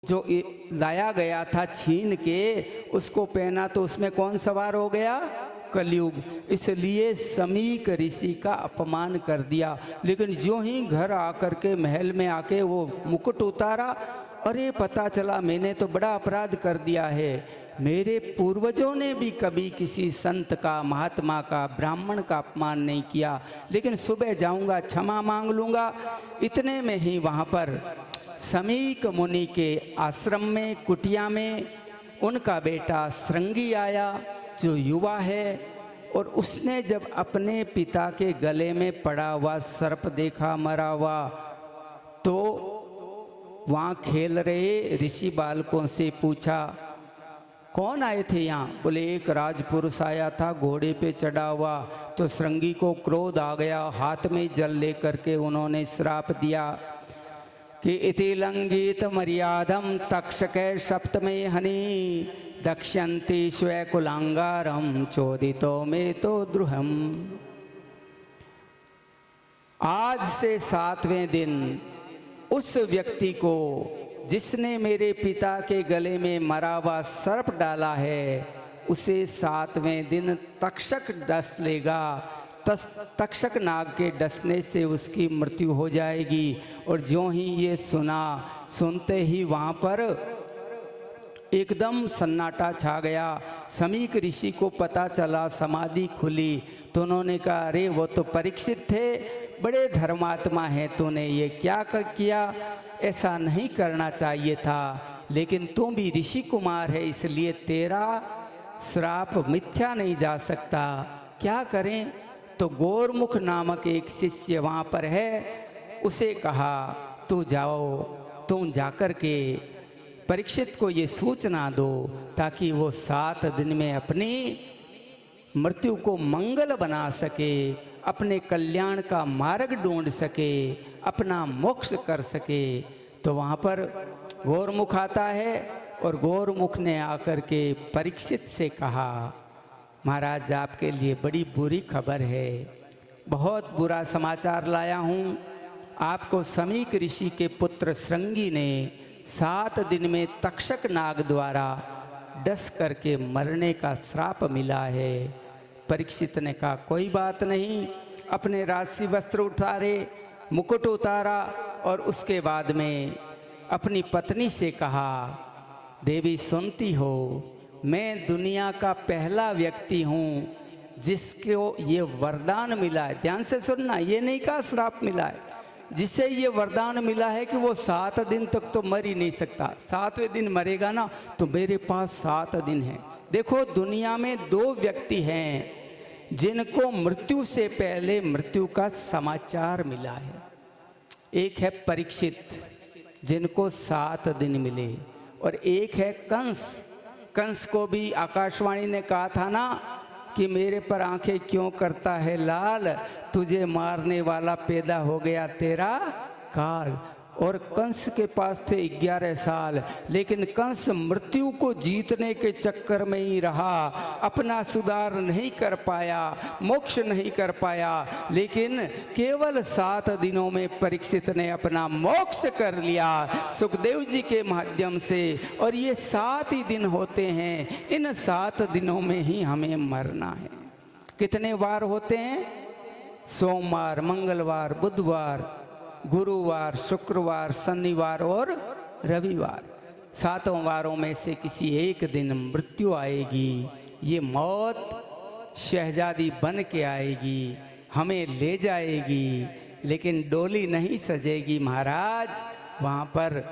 जो लाया गया था छीन के, उसको पहना तो उसमें कौन सवार हो गया? कलयुग। इसलिए समीक ऋषि का अपमान कर दिया। लेकिन जो ही घर आकर के महल में आके वो मुकुट उतारा, अरे पता चला मैंने तो बड़ा अपराध कर दिया है। मेरे पूर्वजों ने भी कभी किसी संत का, महात्मा का, ब्राह्मण का अपमान नहीं किया, लेकिन सुबह जाऊंगा, क्षमा मांग लूंगा। इतने में ही वहाँ पर समीक मुनि के आश्रम में, कुटिया में उनका बेटा श्रृंगी आया, जो युवा है। और उसने जब अपने पिता के गले में पड़ा हुआ सर्प देखा मरा हुआ, तो वहाँ खेल रहे ऋषि बालकों से पूछा, कौन आए थे यहाँ? बोले एक राजपुरुष आया था घोड़े पे चढ़ा हुआ। तो श्रृंगी को क्रोध आ गया, हाथ में जल लेकर के उन्होंने श्राप दिया कि इति लंघित मर्यादम तक्षके सप्तमे हनि दक्ष्यन्ति स्वकुलांगारम चोदितो में तो द्रुहम। आज से 7वें दिन उस व्यक्ति को जिसने मेरे पिता के गले में मरा हुआ सर्प डाला है, उसे 7वें दिन तक्षक डस लेगा। तक्षक नाग के डसने से उसकी मृत्यु हो जाएगी। और जो ही ये सुनते ही वहाँ पर एकदम सन्नाटा छा गया। समीक ऋषि को पता चला, समाधि खुली, तो उन्होंने कहा, अरे वो तो परीक्षित थे, बड़े धर्मात्मा हैं, तूने ये क्या किया? ऐसा नहीं करना चाहिए था, लेकिन तुम भी ऋषि कुमार है, इसलिए तेरा श्राप मिथ्या नहीं जा सकता। क्या करें? तो गौरमुख नामक एक शिष्य वहाँ पर है, उसे कहा, तू जाओ, तुम जाकर के परीक्षित को ये सूचना दो, ताकि वो 7 दिन में अपनी मृत्यु को मंगल बना सके, अपने कल्याण का मार्ग ढूंढ सके, अपना मोक्ष कर सके। तो वहाँ पर गौरमुख आता है, और गौरमुख ने आकर के परीक्षित से कहा, महाराज आपके लिए बड़ी बुरी खबर है, बहुत बुरा समाचार लाया हूँ। आपको समीक ऋषि के पुत्र श्रृंगी ने 7 दिन में तक्षक नाग द्वारा डस करके मरने का श्राप मिला है। परीक्षित ने कहा, कोई बात नहीं। अपने राजसी वस्त्र उतारे, मुकुट उतारा, और उसके बाद में अपनी पत्नी से कहा, देवी सुनती हो, मैं दुनिया का पहला व्यक्ति हूँ जिसको ये वरदान मिला है। ध्यान से सुनना, ये नहीं कहा श्राप मिला है, जिससे ये वरदान मिला है कि वो 7 दिन तक तो मर ही नहीं सकता। 7वें दिन मरेगा ना, तो मेरे पास 7 दिन है। देखो, दुनिया में 2 व्यक्ति हैं जिनको मृत्यु से पहले मृत्यु का समाचार मिला है। एक है परीक्षित, जिनको 7 दिन मिले, और एक है कंस। कंस को भी आकाशवाणी ने कहा था ना कि मेरे पर आंखें क्यों करता है लाल, तुझे मारने वाला पैदा हो गया तेरा काल। और कंस के पास थे 11 साल, लेकिन कंस मृत्यु को जीतने के चक्कर में ही रहा, अपना सुधार नहीं कर पाया, मोक्ष नहीं कर पाया। लेकिन केवल 7 दिनों में परीक्षित ने अपना मोक्ष कर लिया सुखदेव जी के माध्यम से। और ये 7 ही दिन होते हैं, इन 7 दिनों में ही हमें मरना है। कितने वार होते हैं? सोमवार, मंगलवार, बुधवार, गुरुवार, शुक्रवार, शनिवार और रविवार। 7 वारों में से किसी एक दिन मृत्यु आएगी। ये मौत शहजादी बन के आएगी, हमें ले जाएगी, लेकिन डोली नहीं सजेगी महाराज, वहाँ पर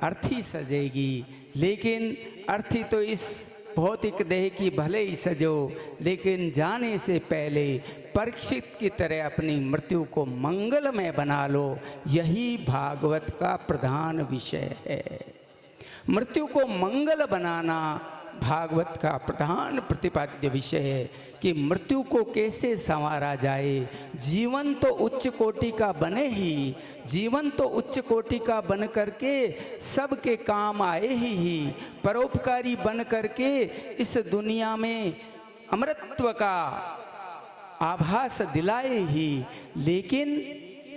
अर्थी सजेगी। लेकिन अर्थी तो इस भौतिक देह की भले ही सजो, लेकिन जाने से पहले परीक्षित की तरह अपनी मृत्यु को मंगलमय बना लो। यही भागवत का प्रधान विषय है। मृत्यु को मंगल बनाना भागवत का प्रधान प्रतिपाद्य विषय है कि मृत्यु को कैसे संवारा जाए। जीवन तो उच्च कोटि का बने ही, जीवन तो उच्च कोटि का बन करके सबके काम आए ही, परोपकारी बन करके इस दुनिया में अमरत्व का आभास दिलाए ही। लेकिन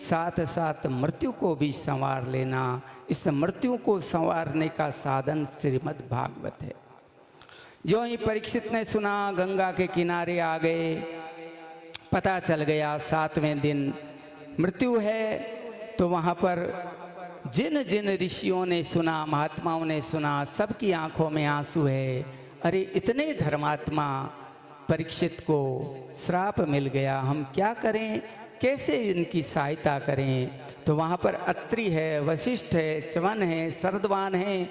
साथ साथ मृत्यु को भी संवार लेना। इस मृत्यु को संवारने का साधन श्रीमद् भागवत है। जो ही परीक्षित ने सुना, गंगा के किनारे आ गए। पता चल गया 7वें दिन मृत्यु है। तो वहाँ पर जिन जिन ऋषियों ने सुना, महात्माओं ने सुना, सबकी आंखों में आंसू है। अरे इतने धर्मात्मा परीक्षित को श्राप मिल गया, हम क्या करें, कैसे इनकी सहायता करें। तो वहाँ पर अत्रि है, वशिष्ठ है, च्यवन है, शरदवान है,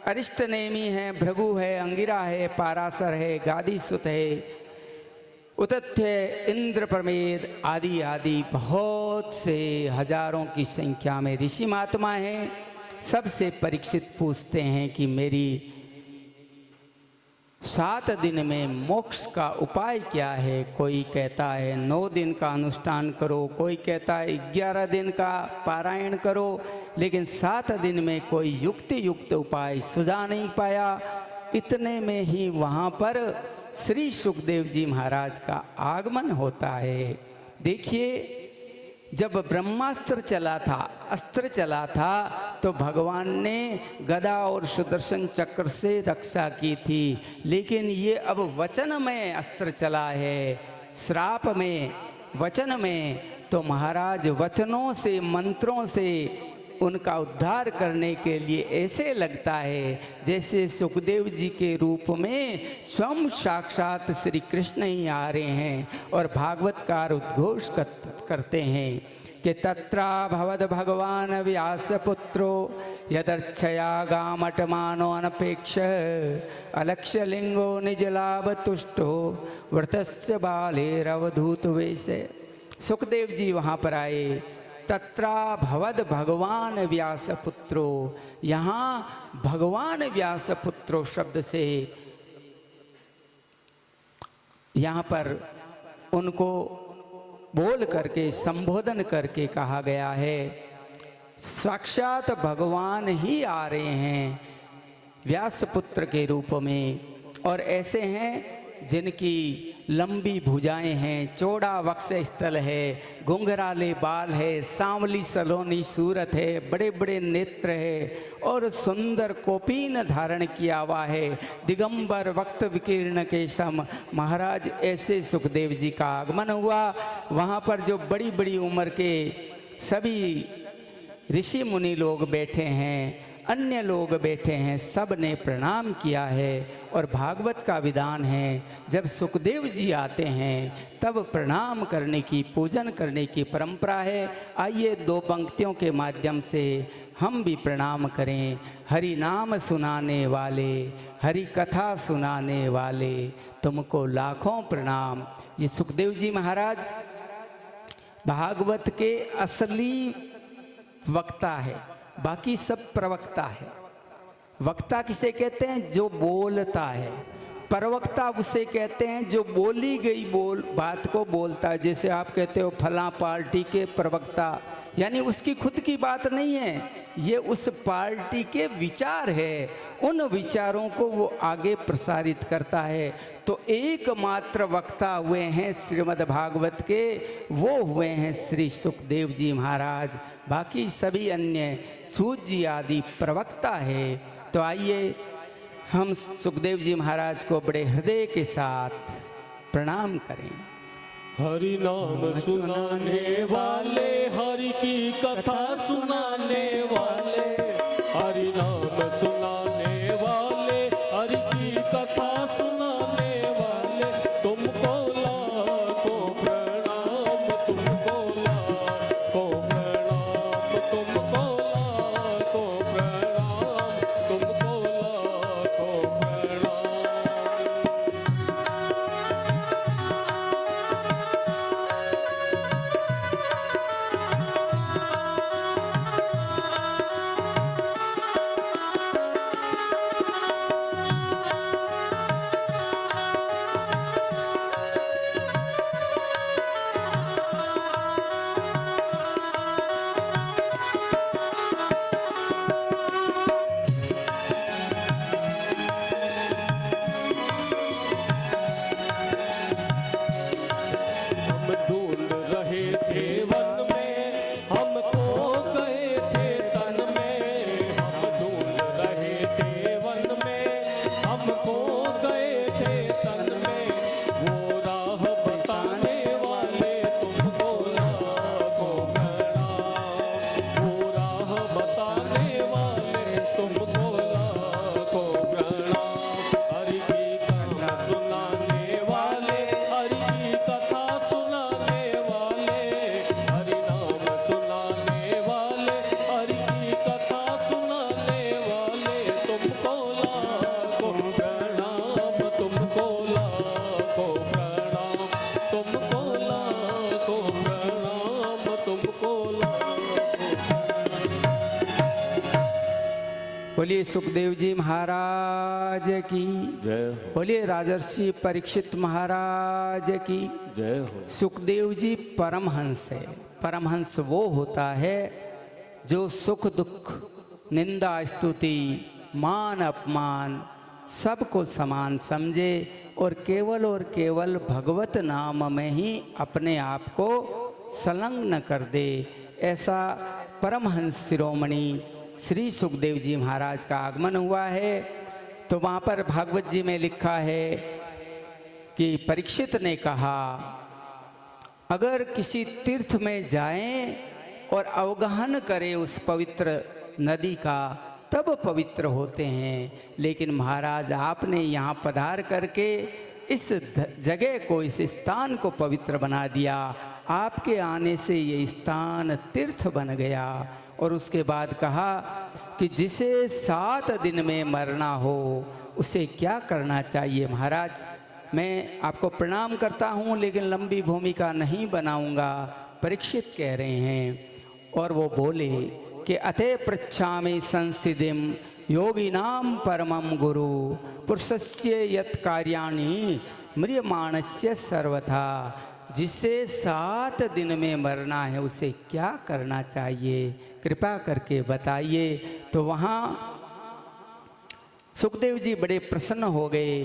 अरिष्टनेमि है, भृगु है, अंगिरा है, पाराशर है, गादीसुत है, उतथ्य, इंद्र प्रमेद आदि आदि बहुत से हजारों की संख्या में ऋषि महात्मा हैं। सबसे परीक्षित पूछते हैं कि मेरी 7 दिन में मोक्ष का उपाय क्या है। कोई कहता है 9 दिन का अनुष्ठान करो, कोई कहता है 11 दिन का पारायण करो, लेकिन 7 दिन में कोई युक्त उपाय सुझा नहीं पाया। इतने में ही वहाँ पर श्री सुखदेव जी महाराज का आगमन होता है। देखिए, जब ब्रह्मास्त्र चला था, अस्त्र चला था, तो भगवान ने गदा और सुदर्शन चक्र से रक्षा की थी। लेकिन ये अब वचन में अस्त्र चला है, श्राप में, वचन में। तो महाराज वचनों से, मंत्रों से उनका उद्धार करने के लिए ऐसे लगता है जैसे सुखदेव जी के रूप में स्वयं साक्षात श्री कृष्ण ही आ रहे हैं और भागवतकार उद्घोष करते हैं कि तत्रा भवद भगवान व्यासपुत्रो यदर्च्छया गामटमानो अनपेक्ष अलक्ष्य लिंगो निजलाभ तुष्टो व्रतस्य बालेरवधूत वेशे। सुखदेव जी वहाँ पर आए। तत्रा भवद भगवान व्यासपुत्रो, यहाँ भगवान व्यासपुत्रो शब्द से यहाँ पर उनको बोल करके, संबोधन करके कहा गया है। साक्षात भगवान ही आ रहे हैं व्यासपुत्र के रूप में, और ऐसे हैं जिनकी लंबी भुजाएं हैं, चौड़ा वक्ष स्थल है, घुंघराले बाल है, सांवली सलोनी सूरत है, बड़े बड़े नेत्र है और सुंदर कोपीन धारण किया हुआ है, दिगंबर वक्त विकीर्ण के सम। महाराज ऐसे सुखदेव जी का आगमन हुआ। वहाँ पर जो बड़ी बड़ी उम्र के सभी ऋषि मुनि लोग बैठे हैं, अन्य लोग बैठे हैं, सब ने प्रणाम किया है। और भागवत का विधान है, जब सुखदेव जी आते हैं तब प्रणाम करने की, पूजन करने की परंपरा है। आइए 2 पंक्तियों के माध्यम से हम भी प्रणाम करें। हरि नाम सुनाने वाले, हरि कथा सुनाने वाले, तुमको लाखों प्रणाम। ये सुखदेव जी महाराज भागवत के असली वक्ता है, बाकी सब प्रवक्ता है। वक्ता किसे कहते हैं? जो बोलता है। प्रवक्ता उसे कहते हैं जो बोली गई बात को बोलता है। जैसे आप कहते हो फलां पार्टी के प्रवक्ता, यानी उसकी खुद की बात नहीं है, ये उस पार्टी के विचार है, उन विचारों को वो आगे प्रसारित करता है। तो एकमात्र वक्ता हुए हैं श्रीमद् भागवत के, वो हुए हैं श्री सुखदेव जी महाराज। बाकी सभी अन्य सूत जी आदि प्रवक्ता है। तो आइए हम सुखदेव जी महाराज को बड़े हृदय के साथ प्रणाम करें। हरि नाम सुनाने वाले, हरि की कथा सुनाने वाले, हरि नाम सुनाने वाले, हरि की कथा सुनाने वाले, तुमको लाखों प्रणाम, तुमको लाखों प्रणाम, तुमको लाखों प्रणाम, तुमको लाखों प्रणाम। बोलिए सुखदेव जी महाराज की जय हो, बोलिए राजर्षि परीक्षित महाराज की जय हो। सुखदेव जी परमहंस है। परमहंस वो होता है जो सुख दुख निंदा स्तुति मान अपमान सबको समान समझे और केवल भगवत नाम में ही अपने आप को संलग्न कर दे। ऐसा परमहंस शिरोमणि श्री सुखदेव जी महाराज का आगमन हुआ है। तो वहाँ पर भागवत जी में लिखा है कि परीक्षित ने कहा, अगर किसी तीर्थ में जाएं और अवगाहन करें उस पवित्र नदी का तब पवित्र होते हैं, लेकिन महाराज आपने यहाँ पधार करके इस जगह को, इस स्थान को पवित्र बना दिया। आपके आने से ये स्थान तीर्थ बन गया। और उसके बाद कहा कि जिसे 7 दिन में मरना हो उसे क्या करना चाहिए। महाराज मैं आपको प्रणाम करता हूँ, लेकिन लंबी भूमिका नहीं बनाऊंगा। परीक्षित कह रहे हैं और वो बोले कि अते पृच्छामि संस्थितिम योगिनाम परमं गुरु पुरुषस्य यत् कार्याणि म्रियमाणस्य सर्वथा। जिसे 7 दिन में मरना है उसे क्या करना चाहिए, कृपा करके बताइए। तो वहाँ सुखदेव जी बड़े प्रसन्न हो गए।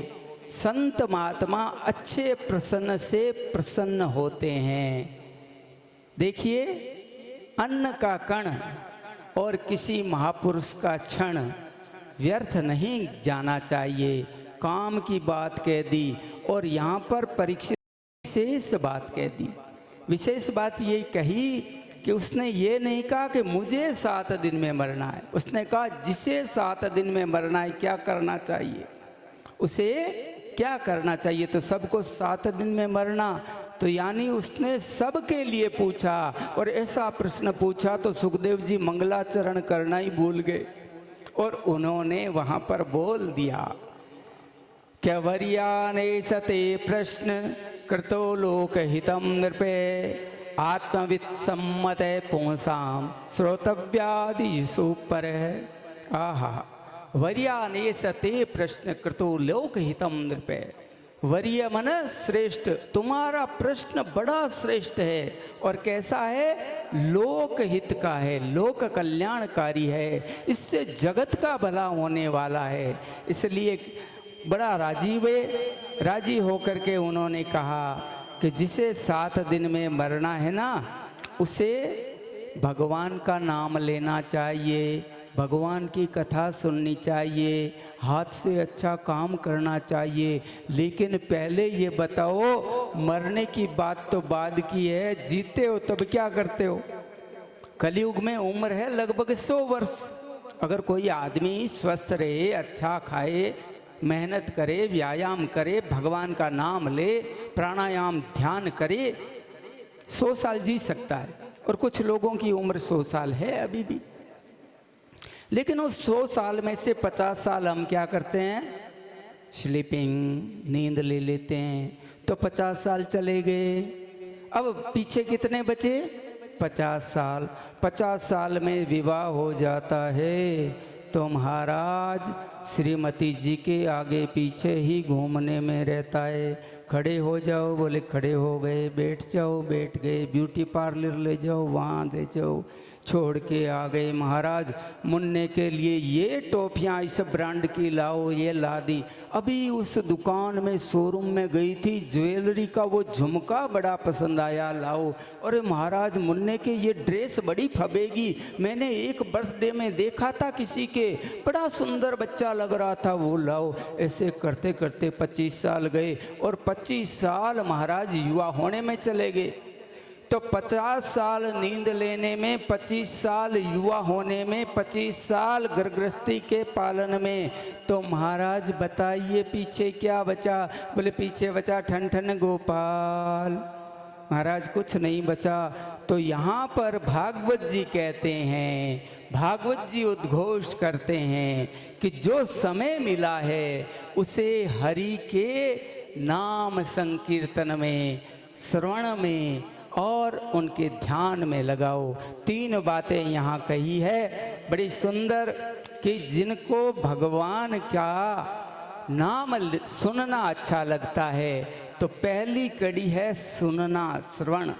संत महात्मा अच्छे प्रसन्न से प्रसन्न होते हैं। देखिए, अन्न का कण और किसी महापुरुष का क्षण व्यर्थ नहीं जाना चाहिए। काम की बात कह दी और यहाँ पर परीक्षित विशेष बात कह दी। विशेष बात ये कही कि उसने ये नहीं कहा कि मुझे 7 दिन में मरना है, उसने कहा जिसे 7 दिन में मरना है क्या करना चाहिए, उसे क्या करना चाहिए। तो सबको 7 दिन में मरना, तो यानी उसने सबके लिए पूछा। और ऐसा प्रश्न पूछा तो सुखदेव जी मंगलाचरण करना ही भूल गए और उन्होंने वहाँ पर बोल दिया, क्या वर्याने सते प्रश्न कृतो लोकहितम नृपे आत्मवित् सम्मत पुंसाम श्रोतव्यादिषु पर। आहा, वर्याने सते प्रश्न कृतो लोकहितम नृपे। वर्य मन श्रेष्ठ, तुम्हारा प्रश्न बड़ा श्रेष्ठ है। और कैसा है, लोकहित का है, लोक कल्याणकारी है, इससे जगत का भला होने वाला है। इसलिए बड़ा राजी होकर के उन्होंने कहा कि जिसे 7 दिन में मरना है ना, उसे भगवान का नाम लेना चाहिए, भगवान की कथा सुननी चाहिए, हाथ से अच्छा काम करना चाहिए। लेकिन पहले ये बताओ, मरने की बात तो बाद की है, जीते हो तब क्या करते हो। कलयुग में उम्र है लगभग 100 वर्ष। अगर कोई आदमी स्वस्थ रहे, अच्छा खाए, मेहनत करे, व्यायाम करे, भगवान का नाम ले, प्राणायाम ध्यान करे, 100 साल जी सकता है। और कुछ लोगों की उम्र 100 साल है अभी भी। लेकिन उस 100 साल में से 50 साल हम क्या करते हैं, स्लीपिंग, नींद ले लेते हैं। तो 50 साल चले गए। अब पीछे कितने बचे, 50 साल। 50 साल में विवाह हो जाता है तो महाराज श्रीमती जी के आगे पीछे ही घूमने में रहता है। खड़े हो जाओ, बोले खड़े हो गए, बैठ जाओ, बैठ गए, ब्यूटी पार्लर ले जाओ, वहाँ ले जाओ, छोड़ के आ गए। महाराज मुन्ने के लिए ये टॉफियाँ इस ब्रांड की लाओ, ये ला दी। अभी उस दुकान में, शोरूम में गई थी, ज्वेलरी का वो झुमका बड़ा पसंद आया, लाओ। अरे महाराज मुन्ने के ये ड्रेस बड़ी फबेगी, मैंने एक बर्थडे में देखा था किसी के, बड़ा सुंदर बच्चा लग रहा था, वो लाओ। ऐसे करते करते 25 साल गए और 25 साल महाराज युवा होने में चले गए। तो 50 साल नींद लेने में, 25 साल युवा होने में, 25 साल गृहस्थी के पालन में। तो महाराज बताइए पीछे क्या बचा। बोले पीछे बचा ठन ठन गोपाल। महाराज कुछ नहीं बचा। तो यहाँ पर भागवत जी कहते हैं, भागवत जी उद्घोष करते हैं कि जो समय मिला है उसे हरि के नाम संकीर्तन में, श्रवण में और उनके ध्यान में लगाओ। 3 बातें यहाँ कही है बड़ी सुंदर कि जिनको भगवान का नाम सुनना अच्छा लगता है तो पहली कड़ी है सुनना, श्रवण।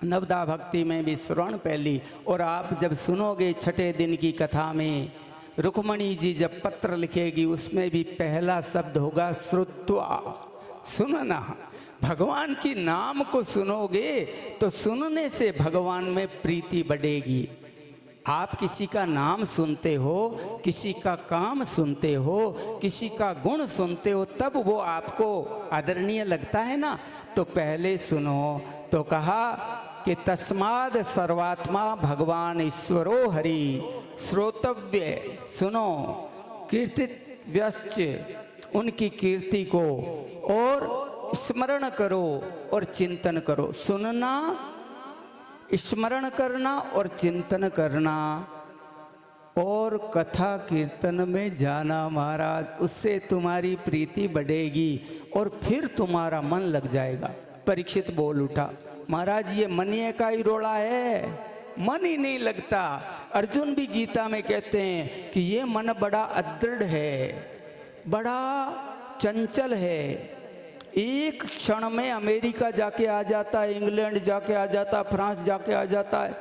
नवदा भक्ति में भी श्रवण पहली। और आप जब सुनोगे छठे दिन की कथा में रुक्मणी जी जब पत्र लिखेगी उसमें भी पहला शब्द होगा श्रुत्वा, सुनना। भगवान की नाम को सुनोगे तो सुनने से भगवान में प्रीति बढ़ेगी। आप किसी का नाम सुनते हो, किसी का काम सुनते हो, किसी का गुण सुनते हो, तब वो आपको आदरणीय लगता है ना। तो पहले सुनो। तो कहा कि तस्माद सर्वात्मा भगवान ईश्वरो हरि श्रोतव्य, सुनो, कीर्तित व्यश्च, उनकी कीर्ति को और स्मरण करो और चिंतन करो। सुनना, स्मरण करना और चिंतन करना और कथा कीर्तन में जाना महाराज, उससे तुम्हारी प्रीति बढ़ेगी और फिर तुम्हारा मन लग जाएगा। परीक्षित बोल उठा, महाराज ये मन का ही रोड़ा है, मन ही नहीं लगता। अर्जुन भी गीता में कहते हैं कि ये मन बड़ा अदृढ़ है, बड़ा चंचल है, एक क्षण में अमेरिका जाके आ जाता है, इंग्लैंड जाके आ जाता है, फ्रांस जाके आ जाता है।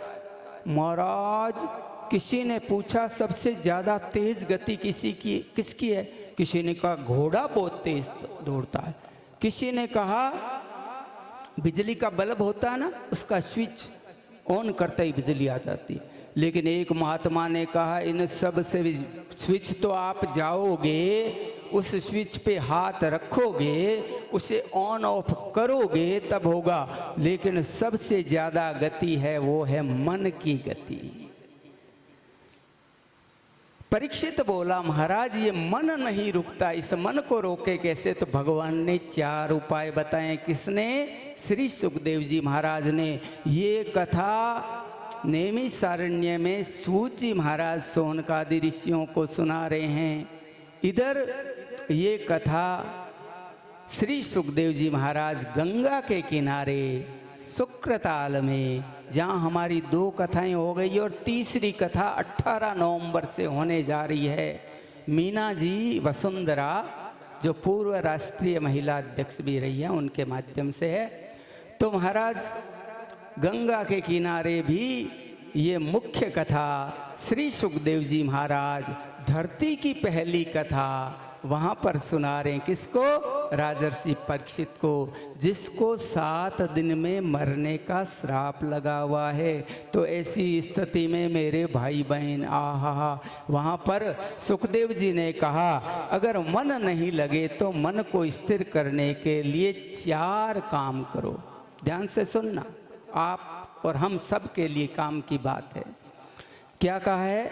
महाराज किसी ने पूछा सबसे ज़्यादा तेज गति किसकी है? किसी ने कहा घोड़ा बहुत तेज दौड़ता है, किसी ने कहा बिजली का बल्ब होता है ना, उसका स्विच ऑन करते ही बिजली आ जाती है। लेकिन एक महात्मा ने कहा इन सब से स्विच तो आप जाओगे, उस स्विच पे हाथ रखोगे, उसे ऑन ऑफ करोगे तब होगा, लेकिन सबसे ज्यादा गति है वो है मन की गति। परीक्षित बोला महाराज ये मन नहीं रुकता, इस मन को रोके कैसे? तो भगवान ने 4 उपाय बताए। किसने? श्री सुखदेव जी महाराज ने। ये कथा नैमिषारण्य में सूत जी महाराज शौनकादि ऋषियों को सुना रहे हैं। इधर ये कथा श्री सुखदेव जी महाराज गंगा के किनारे शुक्रताल में, जहाँ हमारी 2 कथाएं हो गई और तीसरी कथा 18 नवंबर से होने जा रही है। मीना जी वसुंधरा जो पूर्व राष्ट्रीय महिला अध्यक्ष भी रही है, उनके माध्यम से है। तो महाराज गंगा के किनारे भी ये मुख्य कथा श्री सुखदेव जी महाराज धरती की पहली कथा वहाँ पर सुना रहे हैं। किसको? राजर्षि परीक्षित को, जिसको 7 दिन में मरने का श्राप लगा हुआ है। तो ऐसी स्थिति में मेरे भाई बहन आहा, वहाँ पर सुखदेव जी ने कहा अगर मन नहीं लगे तो मन को स्थिर करने के लिए 4 काम करो। ध्यान से सुनना, आप और हम सब के लिए काम की बात है। क्या कहा है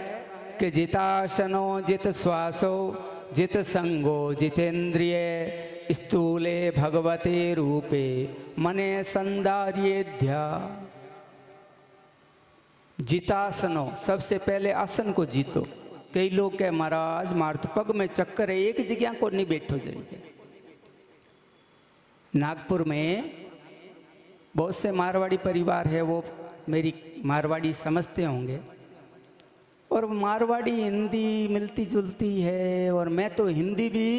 कि जितासनो जित श्वासो जित संगो जितेंद्रिय स्थूले भगवते रूपे मने संदार्येध्या। जितासनो, सबसे पहले आसन को जीतो। कई लोग कहे महाराज मार तो पग में चक्कर है, एक जगह को नहीं बैठो जरी। नागपुर में बहुत से मारवाड़ी परिवार है, वो मेरी मारवाड़ी समझते होंगे, और मारवाड़ी हिंदी मिलती जुलती है, और मैं तो हिंदी भी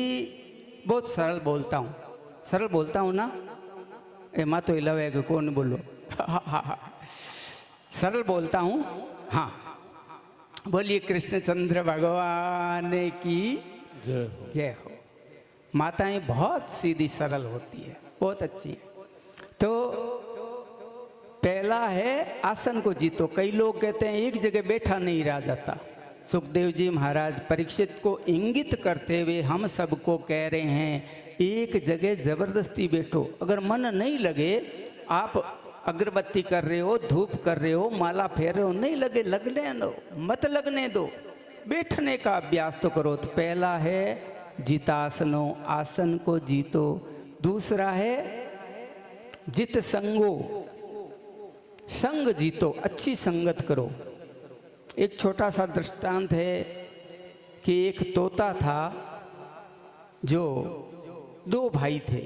बहुत सरल बोलता हूँ। सरल बोलता हूँ ना, ए माँ तो इलावेगा कौन बोलो सरल बोलता हूँ। हाँ, बोलिए कृष्णचंद्र भगवान की जय हो। जय हो। माताएं बहुत सीधी सरल होती है, बहुत अच्छी है। तो पहला है आसन को जीतो। कई लोग कहते हैं एक जगह बैठा नहीं रहा जाता। सुखदेव जी महाराज परीक्षित को इंगित करते हुए हम सबको कह रहे हैं एक जगह जबरदस्ती बैठो। अगर मन नहीं लगे, आप अगरबत्ती कर रहे हो, धूप कर रहे हो, माला फेर रहे हो, नहीं लगे लगने दो, मत लगने दो, बैठने का अभ्यास तो करो। तो पहला है जितासनो, आसन को जीतो। दूसरा है जित संगो, संग जीतो, अच्छी संगत करो। एक छोटा सा दृष्टांत है कि एक तोता था, जो 2 भाई थे।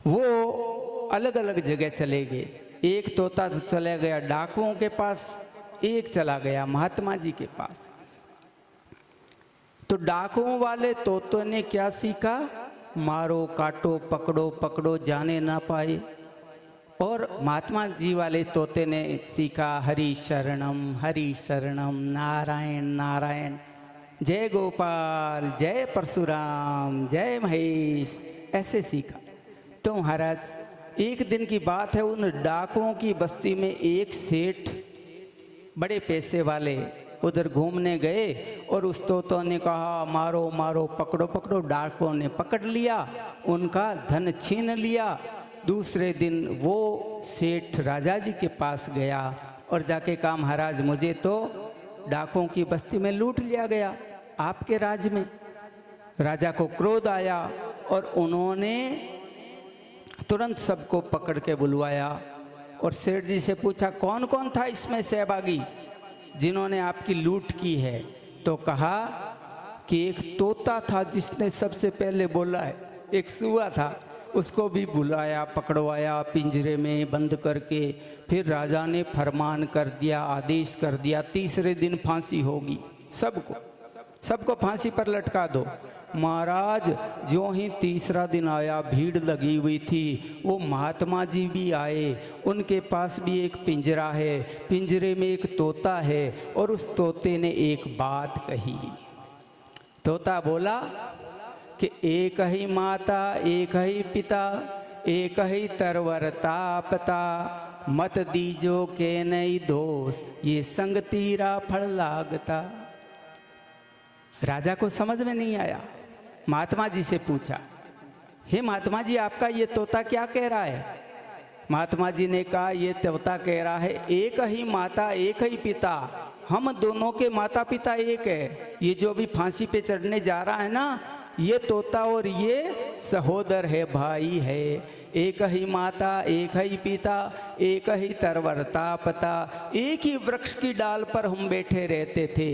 वो अलग अलग जगह चले गए। एक तोता तो चला गया डाकुओं के पास, एक चला गया महात्मा जी के पास। तो डाकुओं वाले तोतों ने क्या सीखा? मारो काटो पकड़ो पकड़ो जाने ना पाए। और महात्मा जी वाले तोते ने सीखा हरि शरणम नारायण नारायण, जय गोपाल जय परशुराम जय महेश, ऐसे सीखा। तो महाराज एक दिन की बात है, उन डाकुओं की बस्ती में एक सेठ बड़े पैसे वाले उधर घूमने गए और उस तोतों ने कहा मारो मारो पकड़ो पकड़ो। डाकुओं ने पकड़ लिया, उनका धन छीन लिया। दूसरे दिन वो सेठ राजा जी के पास गया और जाके कहा महाराज मुझे तो डाकुओं की बस्ती में लूट लिया गया आपके राज में। राजा को क्रोध आया और उन्होंने तुरंत सबको पकड़ के बुलवाया और सेठ जी से पूछा कौन कौन था इसमें सहभागी जिन्होंने आपकी लूट की है। तो कहा कि एक तोता था जिसने सबसे पहले बोला है, एक सुआ था उसको भी बुलाया पकड़वाया पिंजरे में बंद करके। फिर राजा ने फरमान कर दिया, आदेश कर दिया, तीसरे दिन फांसी होगी, सबको फांसी पर लटका दो। महाराज जो ही तीसरा दिन आया भीड़ लगी हुई थी, वो महात्मा जी भी आए, उनके पास भी एक पिंजरा है, पिंजरे में एक तोता है और उस तोते ने एक बात कही। तोता बोला कि एक ही माता एक ही पिता एक ही तरवर तापता, मत दीजो के नई दोष ये संग तीरा फल लागता। राजा को समझ में नहीं आया, महात्मा जी से पूछा हे महात्मा जी आपका ये तोता क्या कह रहा है? महात्मा जी ने कहा ये तोता कह रहा है एक ही माता एक ही पिता, हम दोनों के माता पिता एक है। ये जो भी फांसी पे चढ़ने जा रहा है ना, ये तोता और ये सहोदर है, भाई है। एक ही माता एक ही पिता एक ही तरवर तापता, एक ही वृक्ष की डाल पर हम बैठे रहते थे।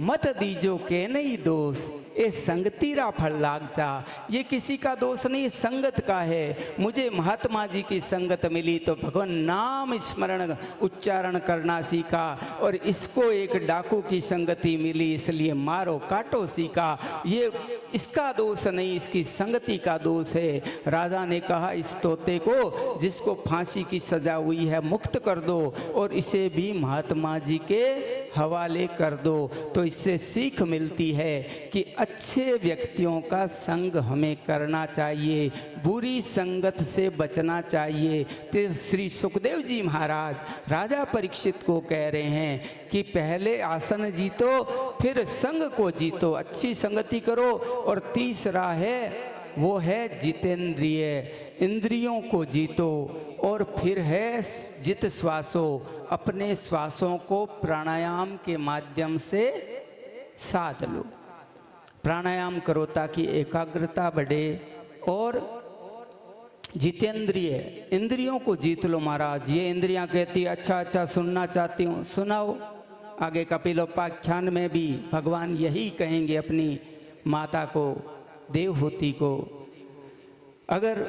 मत दीजो के नहीं दोष ये संगतीरा फल लागता, ये किसी का दोष नहीं संगत का है। मुझे महात्मा जी की संगत मिली तो भगवान नाम स्मरण उच्चारण करना सीखा और इसको एक डाकू की संगति मिली इसलिए मारो काटो सीखा। ये इसका दोष नहीं, इसकी संगति का दोष है। राजा ने कहा इस तोते को जिसको फांसी की सजा हुई है मुक्त कर दो और इसे भी महात्मा जी के हवाले कर दो। तो इससे सीख मिलती है कि अच्छे व्यक्तियों का संग हमें करना चाहिए, बुरी संगत से बचना चाहिए। तो श्री सुखदेव जी महाराज राजा परीक्षित को कह रहे हैं कि पहले आसन जीतो फिर संग को जीतो, अच्छी संगति करो। और तीसरा है वो है जितेंद्रिय, इंद्रियों को जीतो। और फिर है जित श्वासो, अपने श्वासों को प्राणायाम के माध्यम से साध लो। प्राणायाम करो ताकि एकाग्रता बढ़े। और जितेंद्रिय, इंद्रियों को जीत लो महाराज। ये इंद्रियां कहती अच्छा अच्छा सुनना चाहती हूँ, सुनाओ। आगे कपिलोपाख्यान में भी भगवान यही कहेंगे अपनी माता को, देवहूति को, अगर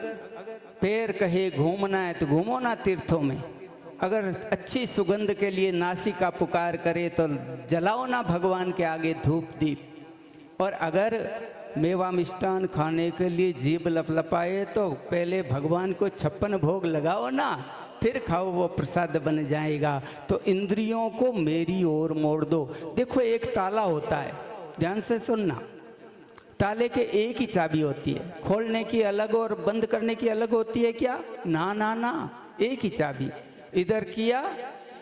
पैर कहे घूमना है तो घूमो ना तीर्थों में, अगर अच्छी सुगंध के लिए नासिका पुकार करे तो जलाओ ना भगवान के आगे धूप दीप, और अगर मेवा मिष्टान खाने के लिए जीभ लपलपाए तो पहले भगवान को 56 भोग लगाओ ना, फिर खाओ, वो प्रसाद बन जाएगा। तो इंद्रियों को मेरी ओर मोड़ दो। देखो एक ताला होता है, ध्यान से सुनना, ताले के एक ही चाबी होती है, खोलने की अलग और बंद करने की अलग होती है क्या? ना ना ना, एक ही चाबी। इधर किया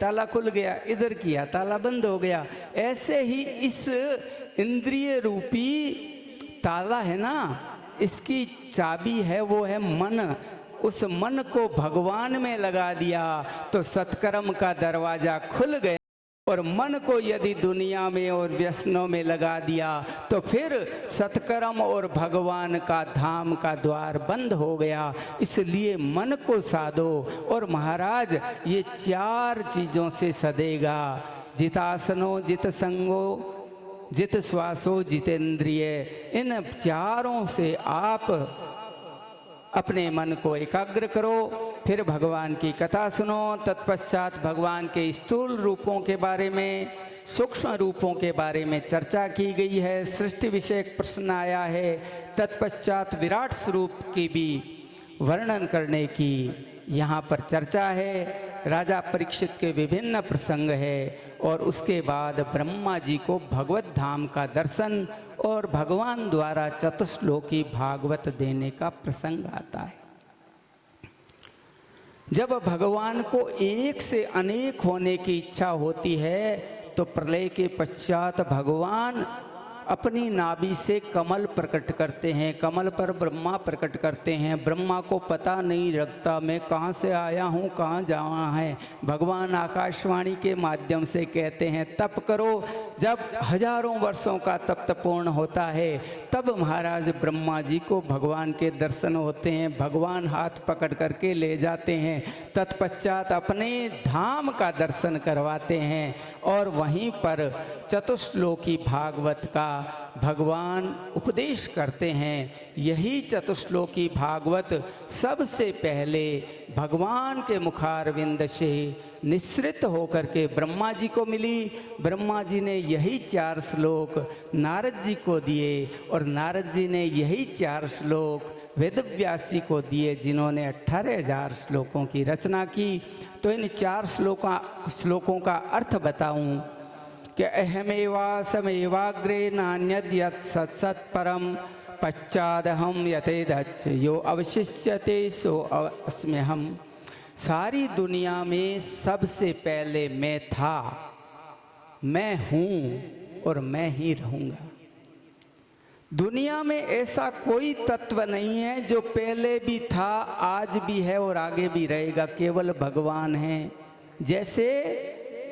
ताला खुल गया, इधर किया ताला बंद हो गया। ऐसे ही इस इंद्रिय रूपी ताला है ना, इसकी चाबी है वो है मन। उस मन को भगवान में लगा दिया तो सत्कर्म का दरवाजा खुल गया, और मन को यदि दुनिया में और व्यसनों में लगा दिया तो फिर सत्कर्म और भगवान का धाम का द्वार बंद हो गया। इसलिए मन को साधो। और महाराज ये 4 चीज़ों से सदेगा, जितासनो जित संगो जित श्वासो जितेंद्रिय। इन 4 से आप अपने मन को एकाग्र करो, फिर भगवान की कथा सुनो। तत्पश्चात भगवान के स्थूल रूपों के बारे में, सूक्ष्म रूपों के बारे में चर्चा की गई है। सृष्टि विषयक प्रश्न आया है। तत्पश्चात विराट स्वरूप की भी वर्णन करने की यहाँ पर चर्चा है। राजा परीक्षित के विभिन्न प्रसंग है और उसके बाद ब्रह्मा जी को भगवत धाम का दर्शन और भगवान द्वारा चतुश्लोकी भागवत देने का प्रसंग आता है। जब भगवान को एक से अनेक होने की इच्छा होती है तो प्रलय के पश्चात भगवान अपनी नाभि से कमल प्रकट करते हैं। कमल पर ब्रह्मा प्रकट करते हैं। ब्रह्मा को पता नहीं लगता मैं कहाँ से आया हूँ, कहाँ जाना है। भगवान आकाशवाणी के माध्यम से कहते हैं तप करो। जब हजारों वर्षों का तप पूर्ण होता है तब महाराज ब्रह्मा जी को भगवान के दर्शन होते हैं। भगवान हाथ पकड़ करके ले जाते हैं। तत्पश्चात अपने धाम का दर्शन करवाते हैं और वहीं पर चतुश्लोकी भागवत का भगवान उपदेश करते हैं। यही चतुश्लोकी भागवत सबसे पहले भगवान के मुखारविंद से निःसृत होकर के ब्रह्मा जी को मिली। ब्रह्मा जी ने यही 4 श्लोक नारद जी को दिए और नारद जी ने यही 4 श्लोक वेदव्यास जी को दिए, जिन्होंने 18,000 श्लोकों की रचना की। तो इन 4 श्लोकों का अर्थ बताऊं कि अहमेवासमेवाग्रे नान्यद यत् सत्सत् परम पश्चादहम यतेदच्च यो अवशिष्यते सो अस्म्यहम्। सारी दुनिया में सबसे पहले मैं था, मैं हूँ और मैं ही रहूँगा। दुनिया में ऐसा कोई तत्व नहीं है जो पहले भी था, आज भी है और आगे भी रहेगा। केवल भगवान है। जैसे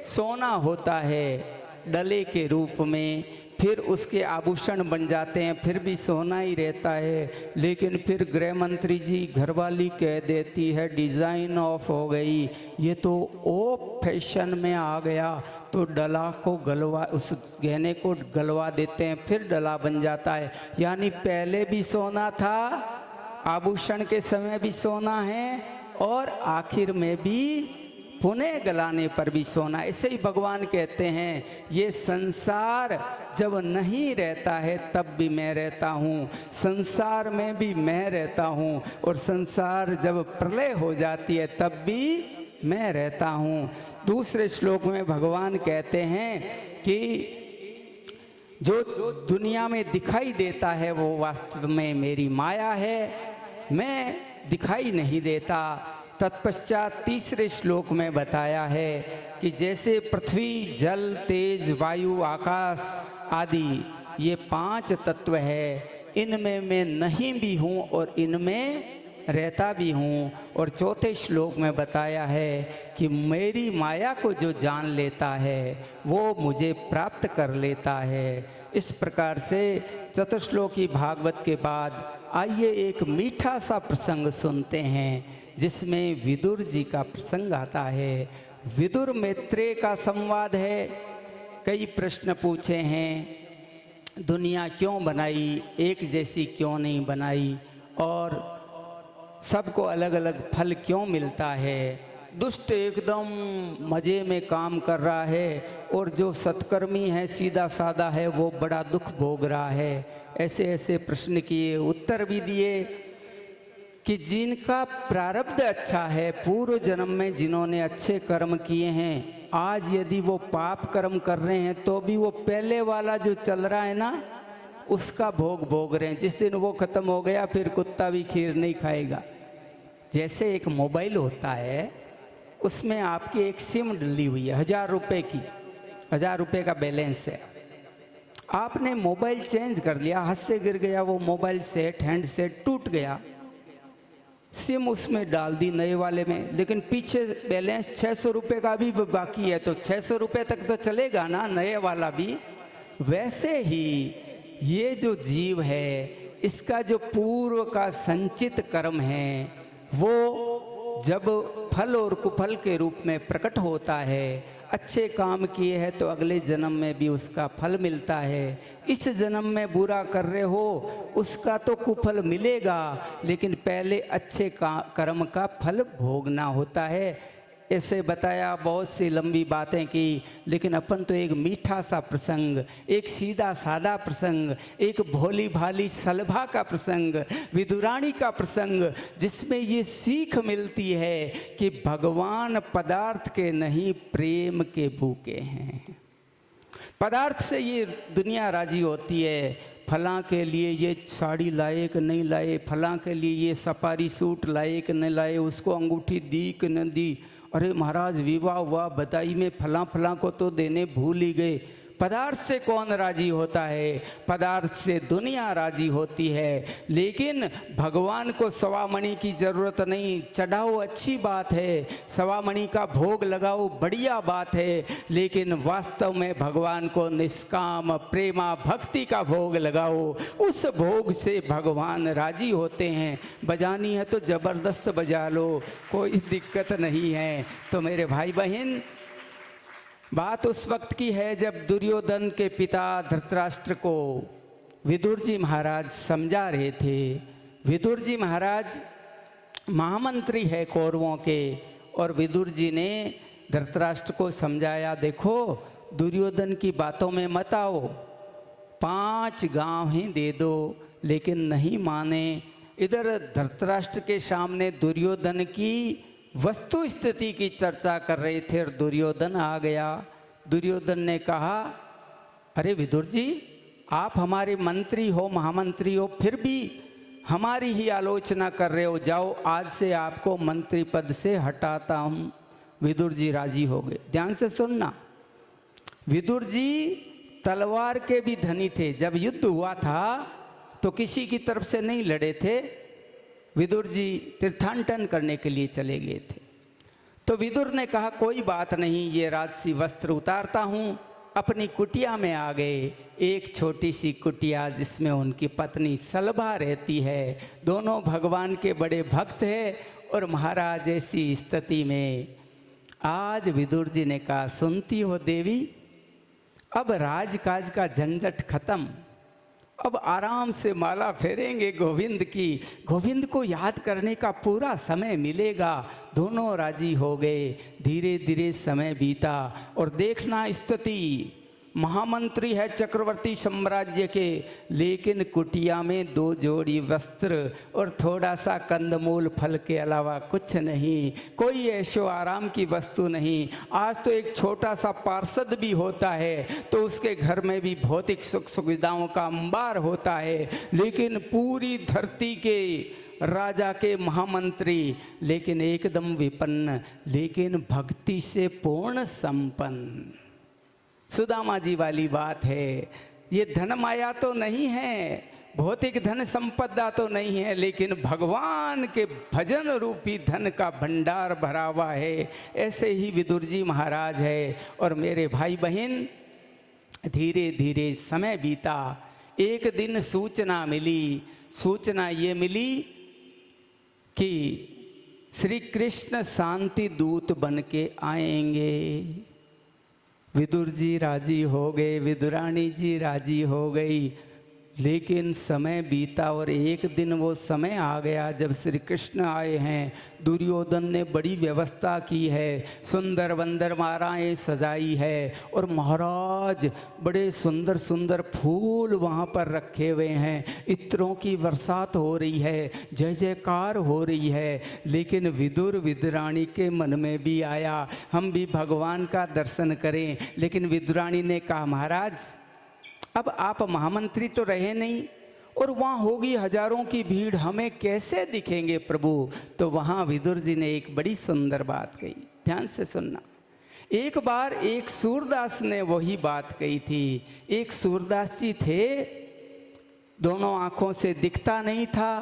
सोना होता है डले के रूप में, फिर उसके आभूषण बन जाते हैं, फिर भी सोना ही रहता है। लेकिन फिर गृह मंत्री जी घरवाली कह देती है डिज़ाइन ऑफ हो गई, ये तो ओ फैशन में आ गया, तो डला को गलवा, उस गहने को गलवा देते हैं, फिर डला बन जाता है। यानी पहले भी सोना था, आभूषण के समय भी सोना है और आखिर में भी पुनः गलाने पर भी सोना। ऐसे ही भगवान कहते हैं ये संसार जब नहीं रहता है तब भी मैं रहता हूँ, संसार में भी मैं रहता हूँ, और संसार जब प्रलय हो जाती है तब भी मैं रहता हूँ। दूसरे श्लोक में भगवान कहते हैं कि जो दुनिया में दिखाई देता है वो वास्तव में मेरी माया है, मैं दिखाई नहीं देता। तत्पश्चात तीसरे श्लोक में बताया है कि जैसे पृथ्वी, जल, तेज, वायु, आकाश आदि ये 5 तत्व है, इनमें मैं नहीं भी हूँ और इनमें रहता भी हूँ। और चौथे श्लोक में बताया है कि मेरी माया को जो जान लेता है वो मुझे प्राप्त कर लेता है। इस प्रकार से चतुश्लोकी भागवत के बाद आइए एक मीठा सा प्रसंग सुनते हैं जिसमें विदुर जी का प्रसंग आता है। विदुर मैत्रेय का संवाद है। कई प्रश्न पूछे हैं, दुनिया क्यों बनाई, एक जैसी क्यों नहीं बनाई, और सबको अलग अलग फल क्यों मिलता है, दुष्ट एकदम मज़े में काम कर रहा है और जो सत्कर्मी है, सीधा साधा है, वो बड़ा दुख भोग रहा है। ऐसे ऐसे प्रश्न किए, उत्तर भी दिए कि जिनका प्रारब्ध अच्छा है, पूर्व जन्म में जिन्होंने अच्छे कर्म किए हैं, आज यदि वो पाप कर्म कर रहे हैं तो भी वो पहले वाला जो चल रहा है ना, उसका भोग भोग रहे हैं। जिस दिन वो ख़त्म हो गया फिर कुत्ता भी खीर नहीं खाएगा। जैसे एक मोबाइल होता है, उसमें आपकी एक सिम डली हुई है 1000 रुपये की, 1000 रुपये का बैलेंस है। आपने मोबाइल चेंज कर लिया, हाथ से गिर गया वो मोबाइल सेट, हैंड सेट टूट गया, सिम उसमें डाल दी नए वाले में, लेकिन पीछे बैलेंस 600 रुपये का भी बाकी है, तो 600 रुपये तक तो चलेगा ना नए वाला भी। वैसे ही ये जो जीव है, इसका जो पूर्व का संचित कर्म है वो जब फल और कुफल के रूप में प्रकट होता है, अच्छे काम किए हैं तो अगले जन्म में भी उसका फल मिलता है। इस जन्म में बुरा कर रहे हो उसका तो कुफल मिलेगा, लेकिन पहले अच्छे कर्म का फल भोगना होता है। ऐसे बताया, बहुत सी लंबी बातें की, लेकिन अपन तो एक मीठा सा प्रसंग, एक सीधा सादा प्रसंग, एक भोली भाली सलभा का प्रसंग, विदुरानी का प्रसंग, जिसमें ये सीख मिलती है कि भगवान पदार्थ के नहीं प्रेम के भूखे हैं। पदार्थ से ये दुनिया राजी होती है, फलां के लिए ये साड़ी लाए कि नहीं लाए, फलां के लिए ये सफारी सूट लाए कि नहीं लाए, उसको अंगूठी दी कि न दी, अरे महाराज विवाह हुआ, बधाई में फलां फलां को तो देने भूल ही गए। पदार्थ से कौन राजी होता है? पदार्थ से दुनिया राजी होती है। लेकिन भगवान को सवा मणि की जरूरत नहीं, चढ़ाओ अच्छी बात है, सवा मणि का भोग लगाओ बढ़िया बात है, लेकिन वास्तव में भगवान को निष्काम प्रेमा भक्ति का भोग लगाओ, उस भोग से भगवान राजी होते हैं। बजानी है तो जबरदस्त बजा लो, कोई दिक्कत नहीं है। तो मेरे भाई बहन, बात उस वक्त की है जब दुर्योधन के पिता धृतराष्ट्र को विदुर जी महाराज समझा रहे थे। विदुर जी महाराज महामंत्री है कौरवों के, और विदुर जी ने धृतराष्ट्र को समझाया, देखो दुर्योधन की बातों में मत आओ, 5 गांव ही दे दो, लेकिन नहीं माने। इधर धृतराष्ट्र के सामने दुर्योधन की वस्तु स्थिति की चर्चा कर रहे थे और दुर्योधन आ गया। दुर्योधन ने कहा, अरे विदुर जी, आप हमारे मंत्री हो, महामंत्री हो, फिर भी हमारी ही आलोचना कर रहे हो, जाओ आज से आपको मंत्री पद से हटाता हूँ। विदुर जी राजी हो गए। ध्यान से सुनना, विदुर जी तलवार के भी धनी थे। जब युद्ध हुआ था तो किसी की तरफ से नहीं लड़े थे, विदुर जी तीर्थाटन करने के लिए चले गए थे। तो विदुर ने कहा, कोई बात नहीं, ये राजसी वस्त्र उतारता हूँ। अपनी कुटिया में आ गए, एक छोटी सी कुटिया जिसमें उनकी पत्नी सलभा रहती है। दोनों भगवान के बड़े भक्त हैं। और महाराज ऐसी स्थिति में आज विदुर जी ने कहा, सुनती हो देवी, अब राजकाज का झंझट खत्म, अब आराम से माला फेरेंगे गोविंद की, गोविंद को याद करने का पूरा समय मिलेगा। दोनों राजी हो गए। धीरे धीरे समय बीता और देखना, स्थिति महामंत्री है चक्रवर्ती साम्राज्य के, लेकिन कुटिया में 2 जोड़ी वस्त्र और थोड़ा सा कंदमूल फल के अलावा कुछ नहीं, कोई ऐशो आराम की वस्तु नहीं। आज तो एक छोटा सा पार्षद भी होता है तो उसके घर में भी भौतिक सुख सुविधाओं का अंबार होता है, लेकिन पूरी धरती के राजा के महामंत्री, लेकिन एकदम विपन्न, लेकिन भक्ति से पूर्ण संपन्न। सुदामा जी वाली बात है। ये धन माया तो नहीं है, भौतिक धन संपदा तो नहीं है, लेकिन भगवान के भजन रूपी धन का भंडार भरा हुआ है। ऐसे ही विदुर जी महाराज है। और मेरे भाई बहन, धीरे धीरे समय बीता। एक दिन सूचना मिली। सूचना ये मिली कि श्री कृष्ण शांति दूत बन के आएंगे। विदुर जी राजी हो गए, विदुरानी जी राजी हो गई, लेकिन समय बीता और एक दिन वो समय आ गया जब श्री कृष्ण आए हैं। दुर्योधन ने बड़ी व्यवस्था की है, सुंदर वंदर मालाएं सजाई है, और महाराज बड़े सुंदर सुंदर फूल वहाँ पर रखे हुए हैं, इत्रों की बरसात हो रही है, जय जयकार हो रही है। लेकिन विदुर विदुरानी के मन में भी आया, हम भी भगवान का दर्शन करें। लेकिन विदुरानी ने कहा, महाराज अब आप महामंत्री तो रहे नहीं, और वहाँ होगी हजारों की भीड़, हमें कैसे दिखेंगे प्रभु। तो वहाँ विदुर जी ने एक बड़ी सुंदर बात कही, ध्यान से सुनना। एक बार एक सूरदास ने वही बात कही थी। एक सूरदास जी थे, दोनों आँखों से दिखता नहीं था।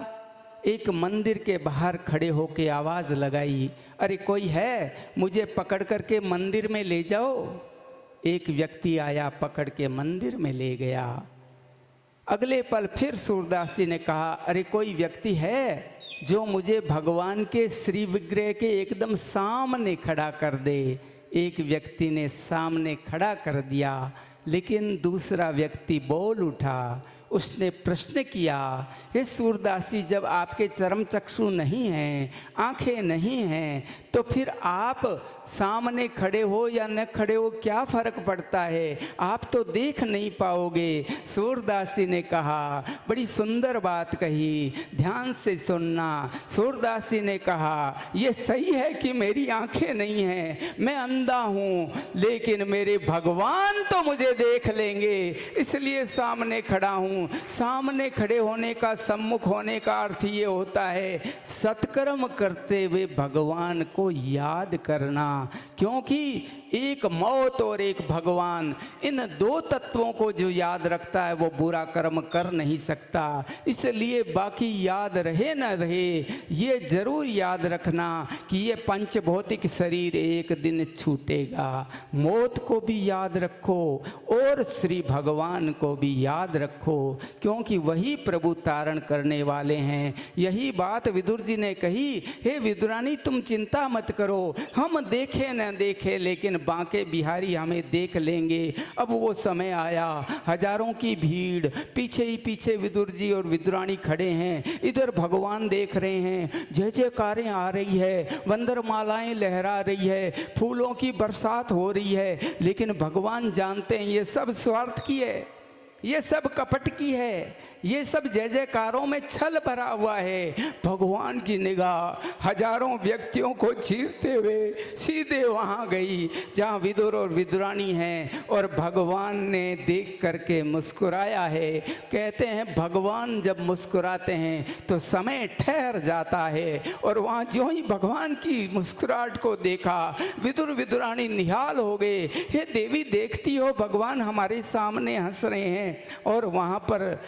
एक मंदिर के बाहर खड़े होके आवाज़ लगाई, अरे कोई है, मुझे पकड़ करके मंदिर में ले जाओ। एक व्यक्ति आया, पकड़ के मंदिर में ले गया। अगले पल फिर सूरदास जी ने कहा, अरे कोई व्यक्ति है जो मुझे भगवान के श्री विग्रह के एकदम सामने खड़ा कर दे। एक व्यक्ति ने सामने खड़ा कर दिया, लेकिन दूसरा व्यक्ति बोल उठा। उसने प्रश्न किया, हे सूरदास जी, जब आपके चरम चक्षु नहीं हैं, आंखें नहीं हैं, तो फिर आप सामने खड़े हो या न खड़े हो क्या फर्क पड़ता है, आप तो देख नहीं पाओगे। सूरदास जी ने कहा, बड़ी सुंदर बात कही, ध्यान से सुनना। सूरदास जी ने कहा, ये सही है कि मेरी आंखें नहीं हैं, मैं अंधा हूँ, लेकिन मेरे भगवान तो मुझे देख लेंगे, इसलिए सामने खड़ा हूँ। सामने खड़े होने का, सम्मुख होने का अर्थ ये होता है सत्कर्म करते हुए भगवान को याद करना, क्योंकि एक मौत और एक भगवान, इन दो तत्वों को जो याद रखता है वो बुरा कर्म कर नहीं सकता। इसलिए बाकी याद रहे न रहे, ये जरूर याद रखना कि ये पंच भौतिक शरीर एक दिन छूटेगा। मौत को भी याद रखो और श्री भगवान को भी याद रखो, क्योंकि वही प्रभु तारण करने वाले हैं। यही बात विदुर जी ने कही, हे विदुरानी तुम चिंता मत करो, हम देखे न देखे लेकिन बांके बिहारी हमें देख लेंगे। अब वो समय आया, हजारों की भीड़, पीछे ही पीछे विदुर जी और विदुरानी खड़े हैं, इधर भगवान देख रहे हैं, जय जयकारें आ रही है, वंदर मालाएं लहरा रही है, फूलों की बरसात हो रही है, लेकिन भगवान जानते हैं ये सब स्वार्थ की है, ये सब कपट की है, ये सब जय जयकारों में छल भरा हुआ है। भगवान की निगाह हजारों व्यक्तियों को चीरते हुए सीधे वहाँ गई जहाँ विदुर और विदुरानी हैं, और भगवान ने देख करके मुस्कुराया है। कहते हैं भगवान जब मुस्कुराते हैं तो समय ठहर जाता है, और वहाँ ज्यों ही भगवान की मुस्कुराहट को देखा, विदुर विदुरानी निहाल हो गए। हे देवी, देखती हो भगवान हमारे सामने हंस रहे हैं, और वहाँ पर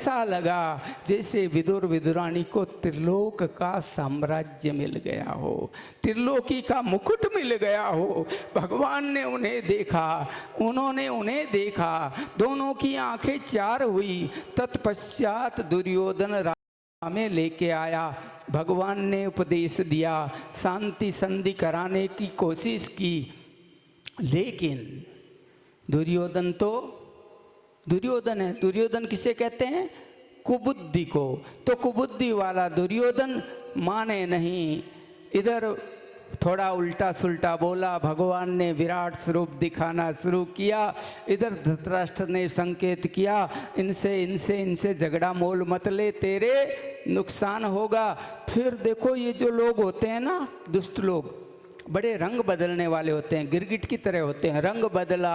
ऐसा लगा जैसे विदुर विदुरानी को त्रिलोक का साम्राज्य मिल गया हो, त्रिलोकी का मुकुट मिल गया हो। भगवान ने उन्हें देखा, उन्होंने उन्हें देखा, दोनों की आंखें चार हुई। तत्पश्चात दुर्योधन राह में लेके आया, भगवान ने उपदेश दिया, शांति संधि कराने की कोशिश की, लेकिन दुर्योधन तो दुर्योधन है। दुर्योधन किसे कहते हैं? कुबुद्धि को। तो कुबुद्धि वाला दुर्योधन माने नहीं, इधर थोड़ा उल्टा सुल्टा बोला, भगवान ने विराट स्वरूप दिखाना शुरू किया, इधर धृतराष्ट्र ने संकेत किया, इनसे झगड़ा मोल मत ले, तेरे नुकसान होगा। फिर देखो ये जो लोग होते हैं ना, दुष्ट लोग, बड़े रंग बदलने वाले होते हैं, गिरगिट की तरह होते हैं। रंग बदला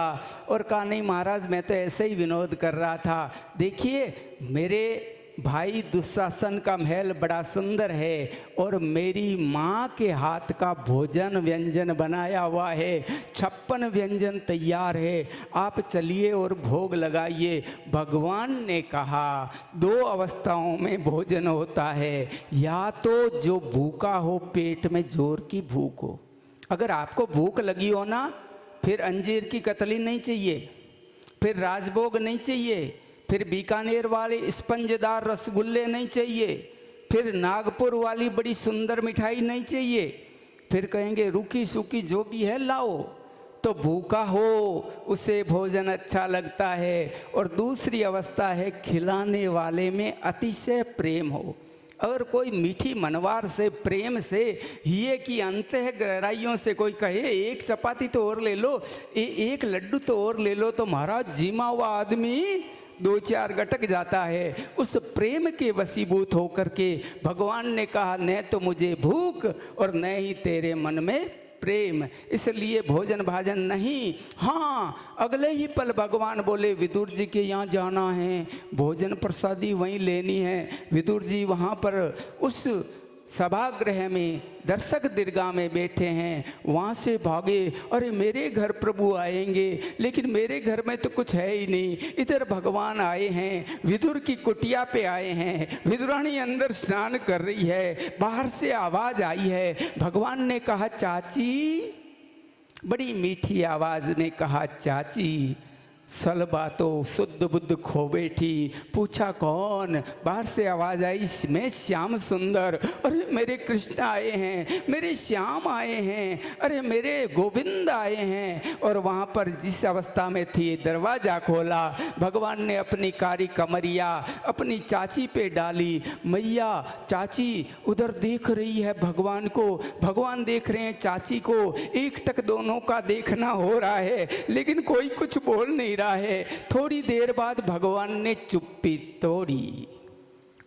और कहा नहीं महाराज मैं तो ऐसे ही विनोद कर रहा था, देखिए मेरे भाई दुशासन का महल बड़ा सुंदर है, और मेरी माँ के हाथ का भोजन व्यंजन बनाया हुआ है, 56 व्यंजन तैयार है, आप चलिए और भोग लगाइए। भगवान ने कहा दो अवस्थाओं में भोजन होता है, या तो जो भूखा हो, पेट में जोर की भूख हो। अगर आपको भूख लगी हो ना, फिर अंजीर की कतली नहीं चाहिए, फिर राजभोग नहीं चाहिए, फिर बीकानेर वाले स्पंजदार रसगुल्ले नहीं चाहिए, फिर नागपुर वाली बड़ी सुंदर मिठाई नहीं चाहिए, फिर कहेंगे रूखी सूखी जो भी है लाओ। तो भूखा हो उसे भोजन अच्छा लगता है। और दूसरी अवस्था है खिलाने वाले में अतिशय प्रेम हो। अगर कोई मीठी मनवार से, प्रेम से, हिये की अंतः गहराइयों से कोई कहे एक चपाती तो और ले लो, एक लड्डू तो और ले लो, तो महाराज जीमा हुआ आदमी 2-4 गटक जाता है। उस प्रेम के वशीभूत होकर के भगवान ने कहा न तो मुझे भूख और न ही तेरे मन में प्रेम, इसलिए भोजन भाजन नहीं। हाँ, अगले ही पल भगवान बोले विदुर जी के यहाँ जाना है, भोजन प्रसादी वहीं लेनी है। विदुर जी वहाँ पर उस सभागृह में दर्शक दीर्घा में बैठे हैं, वहाँ से भागे, अरे मेरे घर प्रभु आएंगे, लेकिन मेरे घर में तो कुछ है ही नहीं। इधर भगवान आए हैं, विदुर की कुटिया पे आए हैं, विदुरानी अंदर स्नान कर रही है, बाहर से आवाज़ आई है। भगवान ने कहा चाची, बड़ी मीठी आवाज़ में कहा चाची, सलबा तो शुद्ध बुद्ध खो बैठी। पूछा कौन? बाहर से आवाज आई, मैं श्याम सुंदर। अरे मेरे कृष्ण आए हैं, मेरे श्याम आए हैं, अरे मेरे गोविंद आए हैं। और वहाँ पर जिस अवस्था में थी दरवाज़ा खोला, भगवान ने अपनी कारी कमरिया अपनी चाची पे डाली। मैया चाची उधर देख रही है भगवान को, भगवान देख रहे हैं चाची को। एक टक दोनों का देखना हो रहा है, लेकिन कोई कुछ बोल नहीं रहा है। थोड़ी देर बाद भगवान ने चुप्पी तोड़ी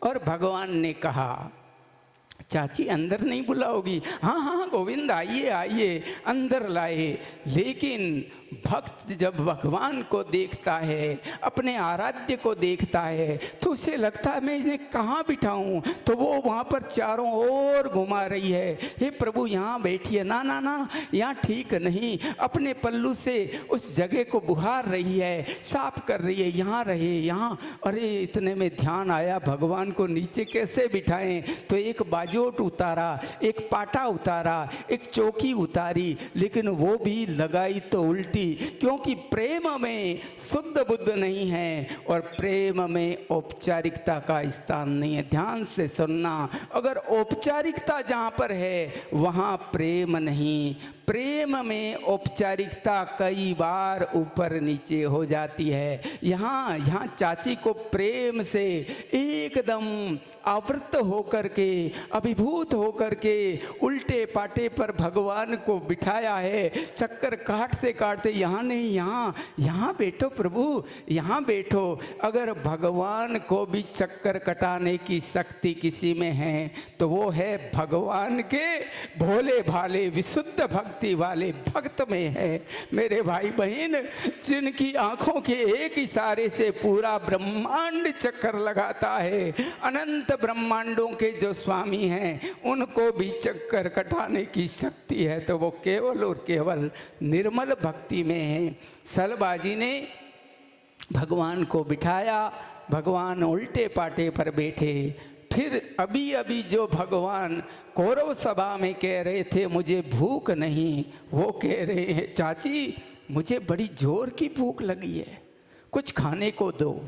और भगवान ने कहा, चाची अंदर नहीं बुलाओगी? हाँ हाँ गोविंद आइए आइए, अंदर लाए। लेकिन भक्त जब भगवान को देखता है, अपने आराध्य को देखता है, तो उसे लगता है मैं इन्हें कहाँ बिठाऊं? तो वो वहाँ पर चारों ओर घुमा रही है, हे प्रभु यहाँ बैठिए। ना ना ना, यहाँ ठीक नहीं। अपने पल्लू से उस जगह को बुहार रही है, साफ कर रही है, यहाँ रहे यहाँ। अरे इतने में ध्यान आया भगवान को नीचे कैसे बिठाएं। तो एक बाजोट उतारा, एक पाटा उतारा, एक चौकी उतारी, लेकिन वो भी लगाई तो उल्टी, क्योंकि प्रेम में शुद्ध बुद्ध नहीं है और प्रेम में औपचारिकता का स्थान नहीं है। ध्यान से सुनना, अगर औपचारिकता जहाँ पर है वहाँ प्रेम नहीं। प्रेम में औपचारिकता कई बार ऊपर नीचे हो जाती है। यहाँ चाची को प्रेम से एकदम आवृत होकर के, अभिभूत होकर के उल्टे पाटे पर भगवान को बिठाया है। चक्कर काटते काटते, यहाँ नहीं यहाँ बैठो प्रभु, यहाँ बैठो। अगर भगवान को भी चक्कर कटाने की शक्ति किसी में है तो वो है भगवान के भोले भाले विशुद्ध भक्ति वाले भक्त में है। मेरे भाई बहन, जिनकी आंखों के एक इशारे से पूरा ब्रह्मांड चक्कर लगाता है, अनंत ब्रह्मांडों के जो स्वामी हैं उनको भी चक्कर कटाने की शक्ति है, तो वो केवल और केवल निर्मल भक्ति में है। सलबाजी ने भगवान को बिठाया, भगवान उल्टे पाटे पर बैठे। फिर अभी अभी जो भगवान कौरव सभा में कह रहे थे मुझे भूख नहीं, वो कह रहे हैं चाची मुझे बड़ी जोर की भूख लगी है, कुछ खाने को दो।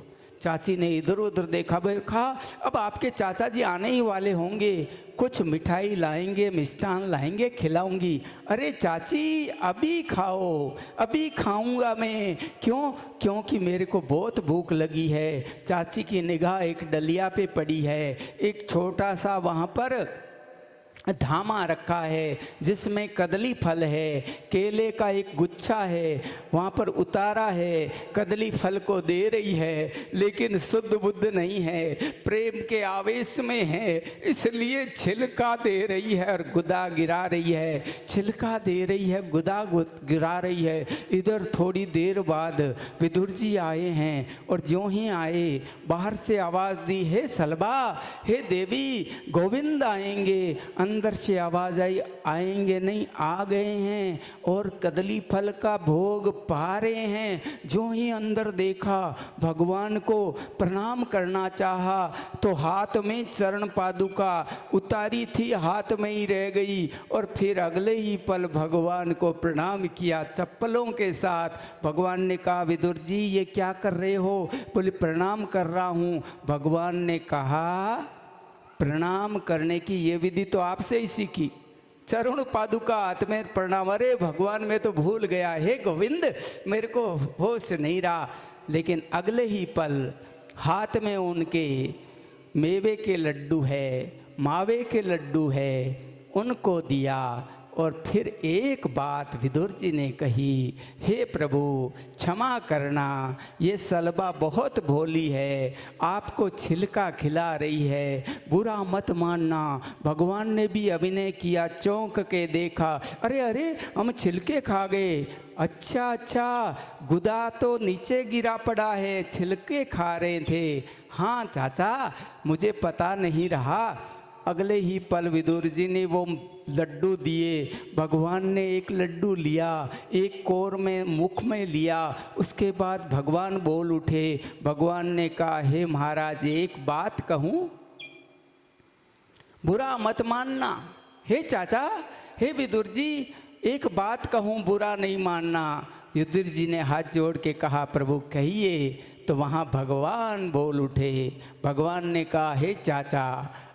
चाची ने इधर उधर देखा, खा अब आपके चाचा जी आने ही वाले होंगे, कुछ मिठाई लाएंगे, मिष्ठान लाएंगे, खिलाऊंगी। अरे चाची अभी खाओ, अभी खाऊंगा मैं। क्यों? क्योंकि मेरे को बहुत भूख लगी है। चाची की निगाह एक डलिया पे पड़ी है, एक छोटा सा वहाँ पर धामा रखा है जिसमें कदली फल है, केले का एक गुच्छा है, वहाँ पर उतारा है, कदली फल को दे रही है, लेकिन शुद्ध बुद्ध नहीं है, प्रेम के आवेश में है, इसलिए छिलका दे रही है और गुदा गिरा रही है। छिलका दे रही है, गुदा गिरा रही है। इधर थोड़ी देर बाद विदुर जी आए हैं और ज्यों ही आए बाहर से आवाज़ दी, हे सलबा, हे देवी, गोविंद आएंगे। अंदर से आवाज आई, आएंगे नहीं, आ गए हैं और कदली फल का भोग पा रहे हैं। जो ही अंदर देखा, भगवान को प्रणाम करना चाहा तो हाथ में चरण पादुका उतारी थी, हाथ में ही रह गई और फिर अगले ही पल भगवान को प्रणाम किया चप्पलों के साथ। भगवान ने कहा, विदुर जी ये क्या कर रहे हो? बोले प्रणाम कर रहा हूँ। भगवान ने कहा, प्रणाम करने की ये विधि तो आपसे ही सीखी, चरण पादुका हाथ में प्रणाम। अरे भगवान मैं तो भूल गया, हे गोविंद मेरे को होश नहीं रहा। लेकिन अगले ही पल हाथ में उनके मेवे के लड्डू है, मावे के लड्डू है, उनको दिया। और फिर एक बात विदुर जी ने कही, हे प्रभु क्षमा करना, ये सलबा बहुत भोली है, आपको छिलका खिला रही है, बुरा मत मानना। भगवान ने भी अभिनय किया, चौंक के देखा, अरे अरे हम छिलके खा गए। अच्छा अच्छा, गुदा तो नीचे गिरा पड़ा है, छिलके खा रहे थे। हाँ चाचा मुझे पता नहीं रहा। अगले ही पल विदुर जी ने वो लड्डू दिए। भगवान ने एक लड्डू लिया, एक कोर में मुख में लिया। उसके बाद भगवान बोल उठे। भगवान ने कहा, हे महाराज एक बात कहूँ, बुरा मत मानना। हे चाचा, हे विदुर जी एक बात कहूँ, बुरा नहीं मानना। युधिष्ठिर जी ने हाथ जोड़ के कहा प्रभु कहिए, तो वहाँ भगवान बोल उठे। भगवान ने कहा हे चाचा,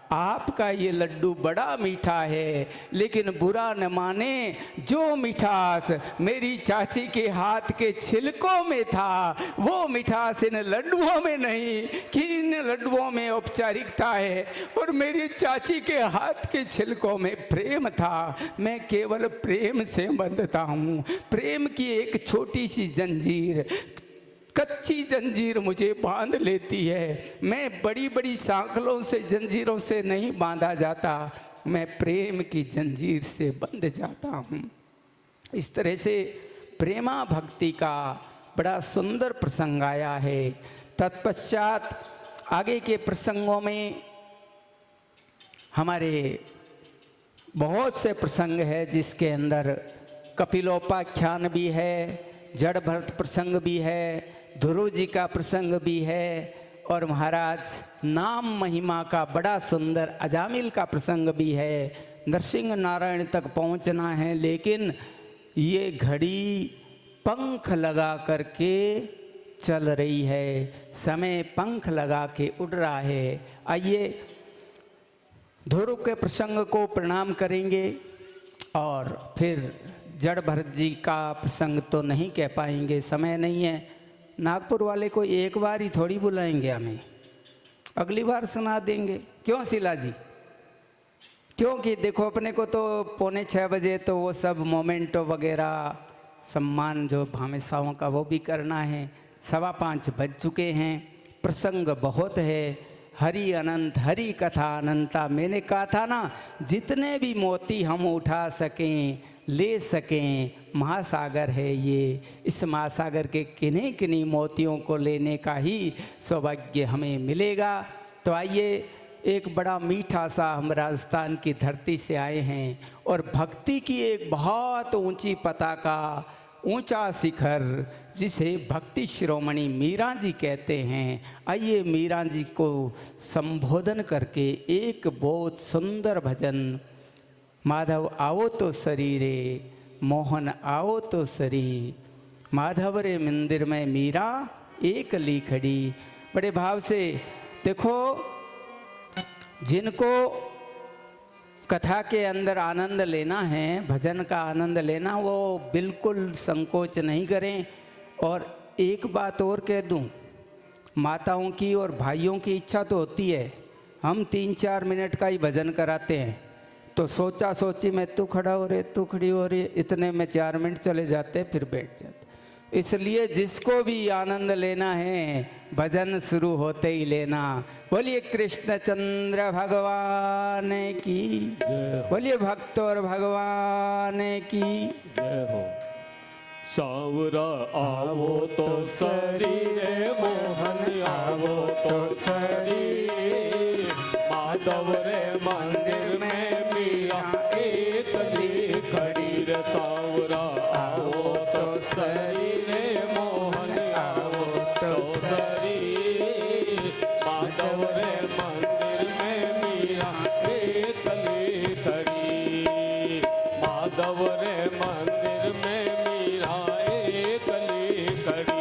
आपका ये लड्डू बड़ा मीठा है, लेकिन बुरा न माने, जो मिठास मेरी चाची के हाथ के छिलकों में था वो मिठास इन लड्डुओं में नहीं, कि इन लड्डुओं में औपचारिकता है और मेरी चाची के हाथ के छिलकों में प्रेम था। मैं केवल प्रेम से बंधता हूँ। प्रेम की एक छोटी सी जंजीर, कच्ची जंजीर मुझे बांध लेती है। मैं बड़ी बड़ी सांकलों से, जंजीरों से नहीं बांधा जाता, मैं प्रेम की जंजीर से बंध जाता हूँ। इस तरह से प्रेमा भक्ति का बड़ा सुंदर प्रसंग आया है। तत्पश्चात आगे के प्रसंगों में हमारे बहुत से प्रसंग है, जिसके अंदर कपिलोपाख्यान भी है, जड़ भरत प्रसंग भी है, ध्रुव जी का प्रसंग भी है, और महाराज नाम महिमा का बड़ा सुंदर अजामिल का प्रसंग भी है। नरसिंह नारायण तक पहुंचना है, लेकिन ये घड़ी पंख लगा करके चल रही है, समय पंख लगा के उड़ रहा है। आइए ध्रुव के प्रसंग को प्रणाम करेंगे और फिर जड़ भरत जी का प्रसंग तो नहीं कह पाएंगे, समय नहीं है। नागपुर वाले को एक बार ही थोड़ी बुलाएंगे, हमें अगली बार सुना देंगे। क्यों शिला जी? क्योंकि देखो अपने को तो 5:45 बजे तो वो सब मोमेंटो वगैरह सम्मान जो भामेशाओं का वो भी करना है। 5:15 बज चुके हैं, प्रसंग बहुत है। हरि अनंत, हरि कथा अनंता। मैंने कहा था ना, जितने भी मोती हम उठा सकें, ले सकें, महासागर है ये। इस महासागर के किन्हीं किन्हीं मोतियों को लेने का ही सौभाग्य हमें मिलेगा। तो आइए, एक बड़ा मीठा सा, हम राजस्थान की धरती से आए हैं और भक्ति की एक बहुत ऊंची पताका, ऊंचा शिखर, जिसे भक्ति शिरोमणि मीरा जी कहते हैं। आइए मीरा जी को संबोधन करके एक बहुत सुंदर भजन, माधव आओ तो शरीरे, मोहन आओ तो शरी, माधव रे मंदिर में मीरा एक ली खड़ी। बड़े भाव से देखो, जिनको कथा के अंदर आनंद लेना है, भजन का आनंद लेना, वो बिल्कुल संकोच नहीं करें। और एक बात और कह दूं, माताओं की और भाइयों की इच्छा तो होती है, हम 3-4 मिनट का ही भजन कराते हैं, तो सोचा सोची में तू खड़ा हो रहे, तू खड़ी हो रही, इतने में 4 मिनट चले जाते, फिर बैठ जाते। इसलिए जिसको भी आनंद लेना है, भजन शुरू होते ही लेना। बोलिए कृष्णचंद्र भगवान की, बोलिए भक्त और भगवान की जय हो। सांवरा आवो तो शरीर, मोहन आवो तो शरीर, माधव रे मंदिर में मीरा एक ली खड़ी रे। सांवरा आवो तो शरीर, मोहन आवो तो शरीर, माधव रे मंदिर में मीरा एक ली खड़ी, माधव रे मंदिर में मीरा एक ली खड़ी।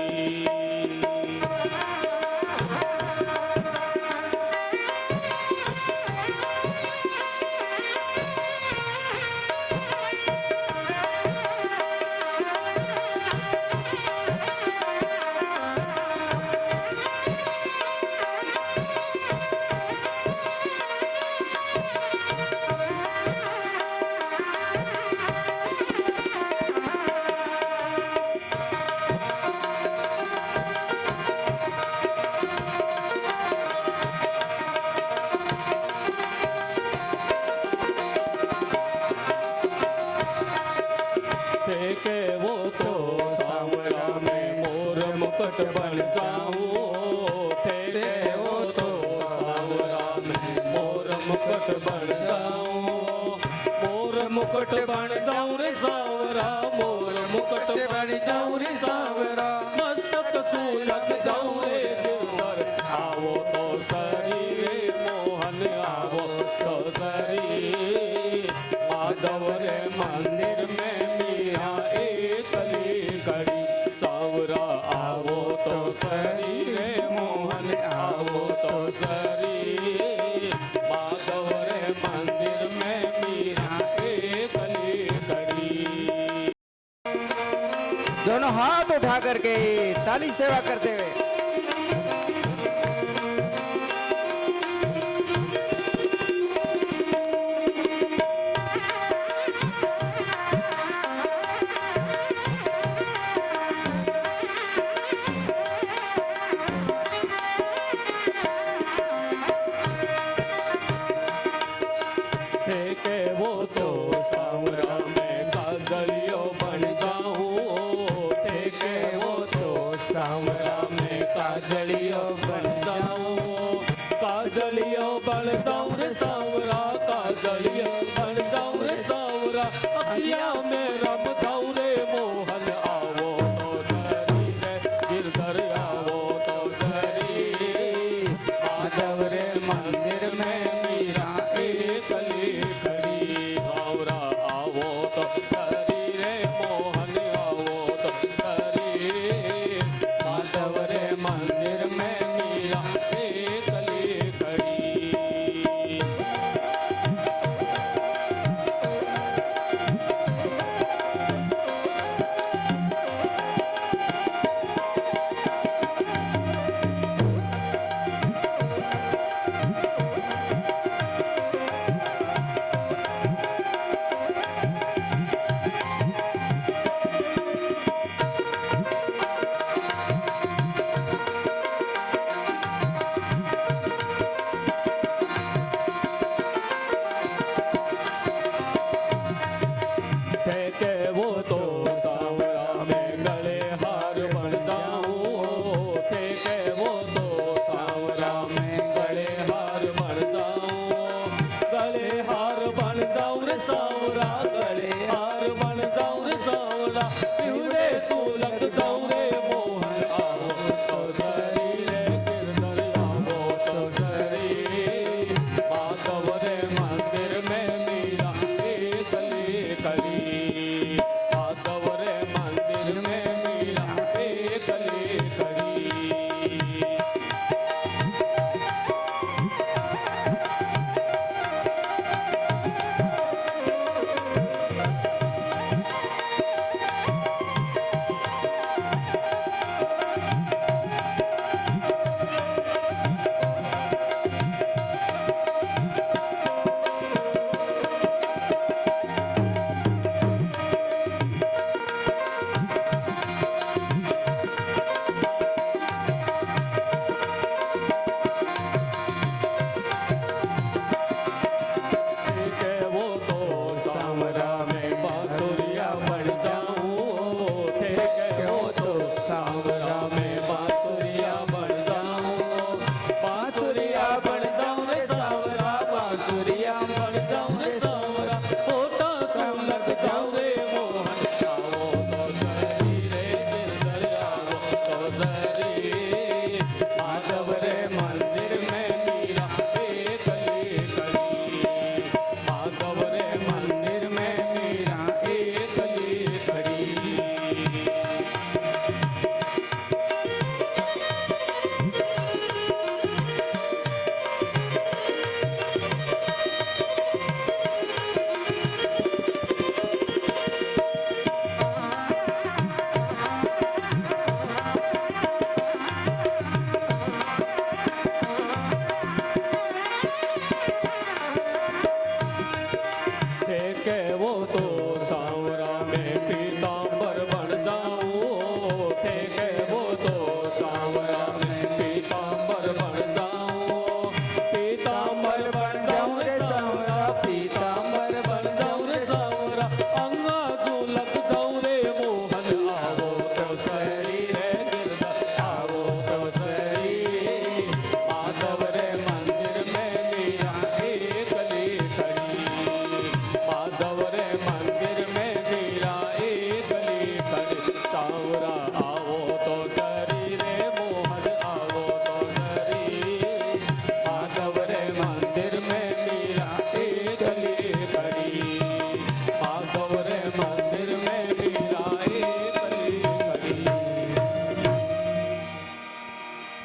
के वो तो सांवरा में मोर मुकुट बन जाऊं, थे वो तो सांवरा में मोर मुकुट बन जाऊं, मोर मुकुट बन जाऊं रे सांवरा, मोर मुकुट बन जाऊं रे सांवरा, मस्तक सूलग जाऊं रे दिलबर, आवो तो सही रे मोहन आवो तो सही, माधव रे मंदिर में मीरा एक ली खड़ी। शरीरे मोहन आओ तो शरीर माधव रे मंदिर में मीरा एकली खड़ी। दोनों हाथ उठा करके ताली सेवा करते हुए के वो तो सांवरा में काजलियो बन जाऊं, के वो तो सांवरा में काजलियो बन जाऊं, काजलियो बन जाऊं रे सांवरा, काजलियो बन जाऊं रे सांवरा, अखियां में रम जाऊं रे मोहन आवो तो शरीर गिरधर आवो तो शरीर माधव रे मंदिर में मीरा एकली खड़ी। सांवरा आवो तो शरीरे मोहन आवो तो शरीर माधव रे मंदिर में मीरा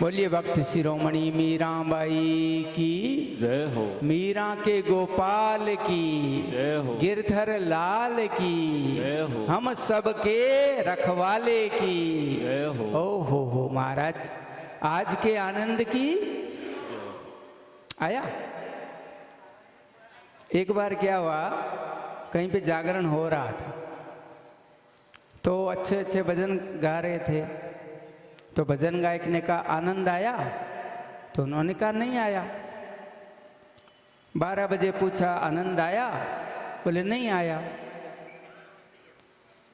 बोलिए भक्त शिरोमणि मीराबाई की जय हो। मीरा के गोपाल की जय हो। गिरधर लाल की जय हो। हम सबके रखवाले की जय हो। ओ हो महाराज, आज के आनंद की आया। एक बार क्या हुआ, कहीं पे जागरण हो रहा था तो अच्छे अच्छे भजन गा रहे थे, तो भजन गायक ने कहा आनंद आया, तो उन्होंने कहा नहीं आया। 12 बजे पूछा आनंद आया, बोले नहीं आया।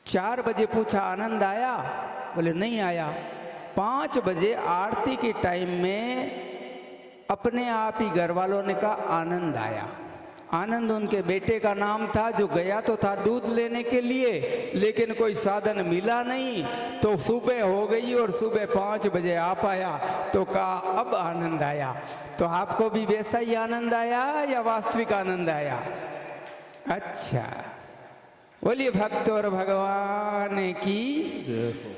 4 बजे पूछा आनंद आया, बोले नहीं आया। 5 बजे आरती के टाइम में अपने आप ही घर वालों ने कहा आनंद आया। आनंद उनके बेटे का नाम था, जो गया तो था दूध लेने के लिए, लेकिन कोई साधन मिला नहीं, तो सुबह हो गई और सुबह 5 बजे आ पाया, तो कहा अब आनंद आया। तो आपको भी वैसा ही आनंद आया या वास्तविक आनंद आया? अच्छा, बोलिए भक्त और भगवान की जय हो।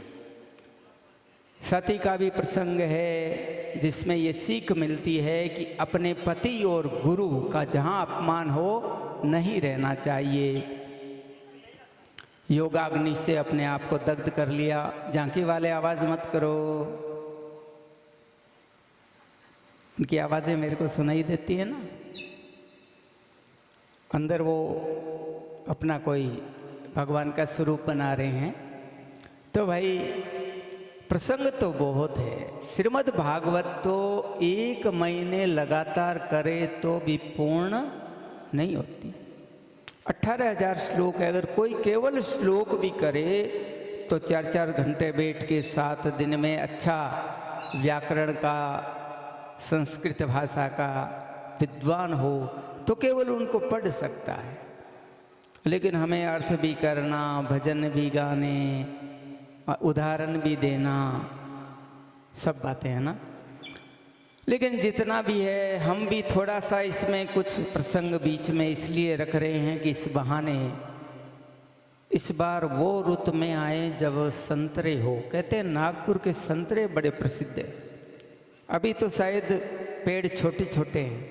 सती का भी प्रसंग है जिसमें ये सीख मिलती है कि अपने पति और गुरु का जहाँ अपमान हो नहीं रहना चाहिए। योगाग्नि से अपने आप को दग्ध कर लिया। झांकी वाले आवाज मत करो, उनकी आवाजें मेरे को सुनाई देती है ना। अंदर वो अपना कोई भगवान का स्वरूप बना रहे हैं। तो भाई प्रसंग तो बहुत है। श्रीमद् भागवत तो 1 महीने लगातार करे तो भी पूर्ण नहीं होती। 18,000 श्लोक है, अगर कोई केवल श्लोक भी करे तो 4-4 घंटे बैठ के 7 दिन में अच्छा व्याकरण का, संस्कृत भाषा का विद्वान हो तो केवल उनको पढ़ सकता है। लेकिन हमें अर्थ भी करना, भजन भी गाने, उदाहरण भी देना, सब बातें हैं ना। लेकिन जितना भी है, हम भी थोड़ा सा इसमें कुछ प्रसंग बीच में इसलिए रख रहे हैं कि इस बहाने इस बार वो रुत में आए जब संतरे हो। कहते हैं नागपुर के संतरे बड़े प्रसिद्ध हैं। अभी तो शायद पेड़ छोटे छोटे हैं,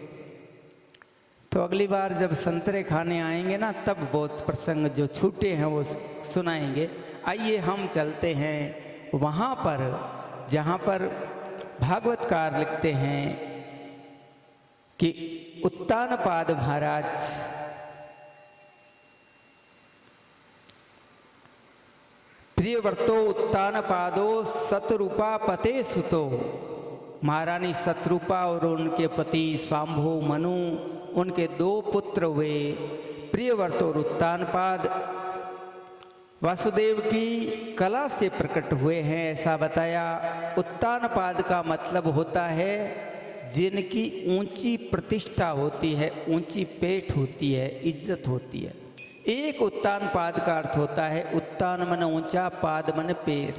तो अगली बार जब संतरे खाने आएंगे ना, तब बहुत प्रसंग जो छूटे हैं वो सुनाएंगे। आइए हम चलते हैं वहाँ पर जहाँ पर भागवतकार लिखते हैं कि उत्तानपाद महाराज प्रियव्रतो उत्तानपादो सतरूपा पते सुतो। महारानी सतरूपा और उनके पति स्वाम्भु मनु, उनके 2 पुत्र हुए, प्रियव्रत और उत्तानपाद वासुदेव की कला से प्रकट हुए हैं, ऐसा बताया। उत्तानपाद का मतलब होता है जिनकी ऊंची प्रतिष्ठा होती है, ऊंची पेट होती है, इज्जत होती है। एक उत्तानपाद का अर्थ होता है, उत्तान मन ऊंचा, पाद मन पैर।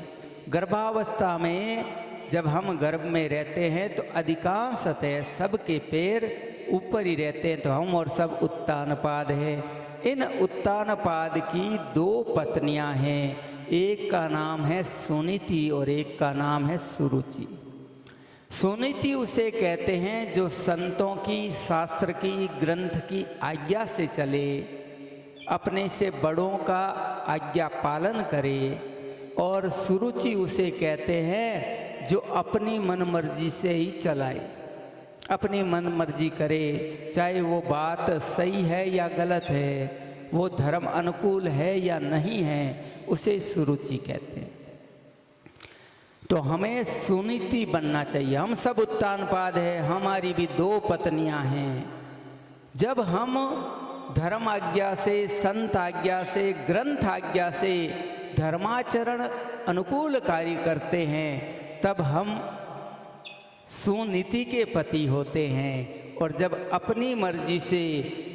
गर्भावस्था में जब हम गर्भ में रहते हैं तो अधिकांशतः सबके पैर ऊपर ही रहते हैं, तो हम और सब उत्तानपाद हैं। इन उत्तानपाद की 2 पत्नियां हैं, एक का नाम है सुनीति और एक का नाम है सुरुचि। सुनीति उसे कहते हैं जो संतों की, शास्त्र की, ग्रंथ की आज्ञा से चले, अपने से बड़ों का आज्ञा पालन करे। और सुरुचि उसे कहते हैं जो अपनी मनमर्जी से ही चलाए, अपनी मन मर्जी करे, चाहे वो बात सही है या गलत है, वो धर्म अनुकूल है या नहीं है, उसे सुरुचि कहते हैं। तो हमें सुनीति बनना चाहिए। हम सब उत्तानपाद है, हमारी भी 2 पत्नियां हैं। जब हम धर्म आज्ञा से, संत आज्ञा से, ग्रंथ आज्ञा से धर्माचरण अनुकूल कार्य करते हैं, तब हम सुनीति के पति होते हैं। और जब अपनी मर्जी से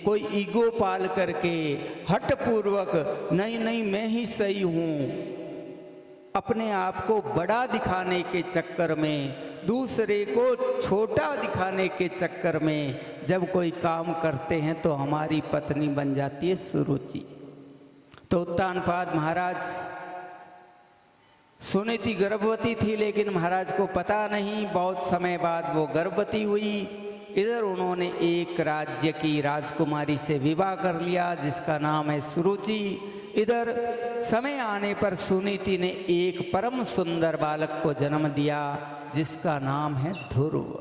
कोई ईगो पाल करके हठ पूर्वक नहीं नहीं मैं ही सही हूँ, अपने आप को बड़ा दिखाने के चक्कर में, दूसरे को छोटा दिखाने के चक्कर में जब कोई काम करते हैं तो हमारी पत्नी बन जाती है सुरुचि। तो उत्तानपाद महाराज सुनीति गर्भवती थी, लेकिन महाराज को पता नहीं। बहुत समय बाद वो गर्भवती हुई। इधर उन्होंने एक राज्य की राजकुमारी से विवाह कर लिया जिसका नाम है सुरुचि। इधर समय आने पर सुनीति ने एक परम सुंदर बालक को जन्म दिया जिसका नाम है ध्रुव।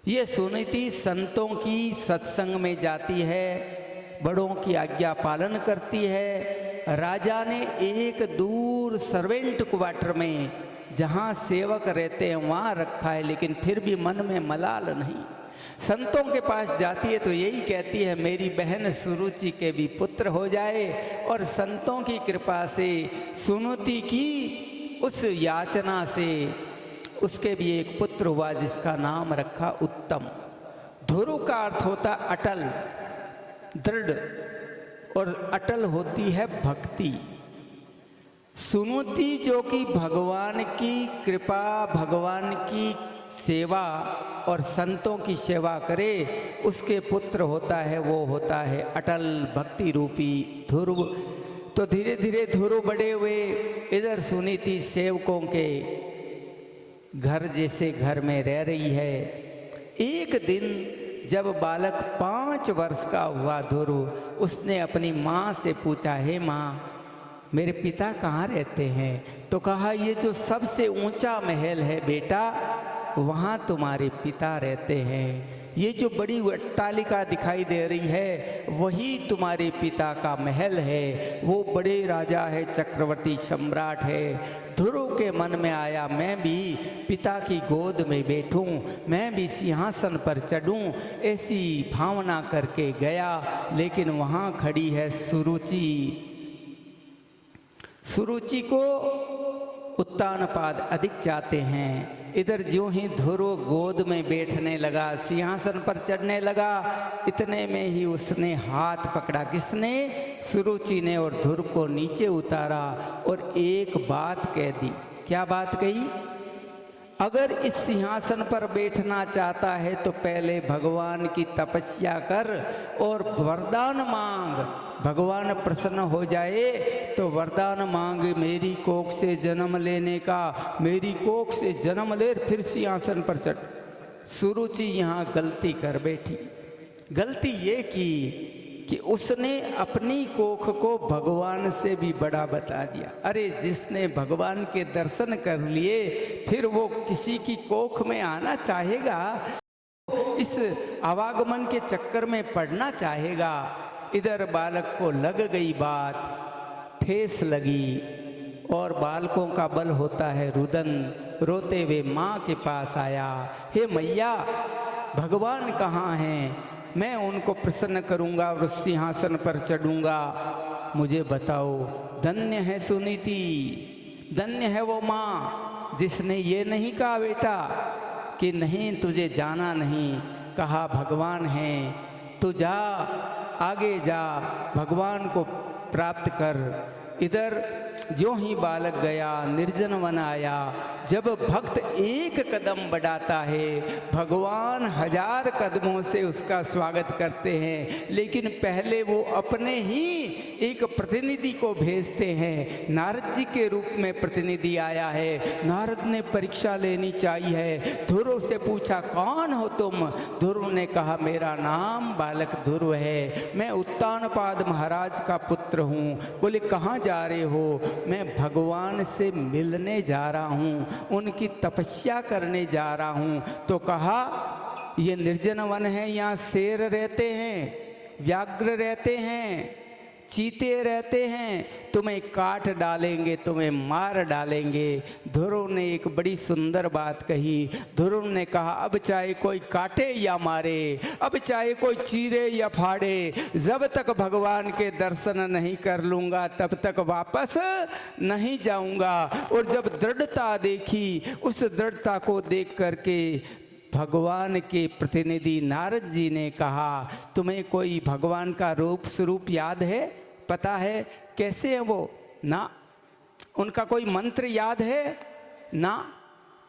ये सुनीति संतों की सत्संग में जाती है, बड़ों की आज्ञा पालन करती है। राजा ने एक दूर सर्वेंट क्वार्टर में जहाँ सेवक रहते हैं वहाँ रखा है, लेकिन फिर भी मन में मलाल नहीं। संतों के पास जाती है तो यही कहती है मेरी बहन सुरुचि के भी पुत्र हो जाए। और संतों की कृपा से सुनीति की उस याचना से उसके भी एक पुत्र हुआ जिसका नाम रखा उत्तम। ध्रुव का अर्थ होता अटल, दृढ़, और अटल होती है भक्ति। सुनीति जो कि भगवान की कृपा, भगवान की सेवा और संतों की सेवा करे, उसके पुत्र होता है, वो होता है अटल भक्ति रूपी ध्रुव। तो धीरे धीरे ध्रुव बड़े हुए। इधर सुनीति सेवकों के घर जैसे घर में रह रही है। एक दिन जब बालक 5 वर्ष का हुआ ध्रुव, उसने अपनी माँ से पूछा, हे माँ मेरे पिता कहाँ रहते हैं? तो कहा ये जो सबसे ऊंचा महल है बेटा, वहाँ तुम्हारे पिता रहते हैं। ये जो बड़ी अट्टालिका दिखाई दे रही है वही तुम्हारे पिता का महल है। वो बड़े राजा है, चक्रवर्ती सम्राट है। ध्रुव के मन में आया मैं भी पिता की गोद में बैठूं, मैं भी सिंहासन पर चढ़ूं, ऐसी भावना करके गया। लेकिन वहाँ खड़ी है सुरुचि। सुरुचि को उत्तानपाद अधिक चाहते हैं। इधर ज्यों ही ध्रुव गोद में बैठने लगा, सिंहासन पर चढ़ने लगा, इतने में ही उसने हाथ पकड़ा। किसने? सुरुचि ने। और ध्रुव को नीचे उतारा और एक बात कह दी। क्या बात कही? अगर इस सिंहासन पर बैठना चाहता है तो पहले भगवान की तपस्या कर और वरदान मांग। भगवान प्रसन्न हो जाए तो वरदान मांग, मेरी कोख से जन्म लेने का, मेरी कोख से जन्म ले, फिर सिंहासन पर चढ़। सुरुचि यहाँ गलती कर बैठी। गलती ये की कि उसने अपनी कोख को भगवान से भी बड़ा बता दिया। अरे जिसने भगवान के दर्शन कर लिए फिर वो किसी की कोख में आना चाहेगा? इस आवागमन के चक्कर में पड़ना चाहेगा? इधर बालक को लग गई बात, ठेस लगी। और बालकों का बल होता है रुदन। रोते हुए माँ के पास आया, हे मैया भगवान कहाँ हैं? मैं उनको प्रसन्न करूंगा और उस सिंहासन पर चढ़ूंगा, मुझे बताओ। धन्य है सुनीति, धन्य है वो माँ जिसने ये नहीं कहा बेटा कि नहीं तुझे जाना नहीं। कहा भगवान है, तो जा, आगे जा, भगवान को प्राप्त कर। इधर ज्यों ही बालक गया, निर्जन वन आया। जब भक्त एक कदम बढ़ाता है भगवान 1000 कदमों से उसका स्वागत करते हैं। लेकिन पहले वो अपने ही एक प्रतिनिधि को भेजते हैं। नारद जी के रूप में प्रतिनिधि आया है। नारद ने परीक्षा लेनी चाहिए। ध्रुव से पूछा कौन हो तुम? ध्रुव ने कहा मेरा नाम बालक ध्रुव है, मैं उत्तानपाद महाराज का पुत्र हूँ। बोले कहाँ जा रहे हो? मैं भगवान से मिलने जा रहा हूँ, उनकी तपस्या करने जा रहा हूँ। तो कहा ये निर्जन वन है, यहाँ शेर रहते हैं, व्याघ्र रहते हैं, चीते रहते हैं, तुम्हें काट डालेंगे, तुम्हें मार डालेंगे। ध्रुव ने एक बड़ी सुंदर बात कही। ध्रुव ने कहा अब चाहे कोई काटे या मारे, अब चाहे कोई चीरे या फाड़े, जब तक भगवान के दर्शन नहीं कर लूँगा तब तक वापस नहीं जाऊँगा। और जब दृढ़ता देखी, उस दृढ़ता को देख करके भगवान के प्रतिनिधि नारद जी ने कहा तुम्हें कोई भगवान का रूप स्वरूप याद है? पता है कैसे है वो? ना। उनका कोई मंत्र याद है? ना।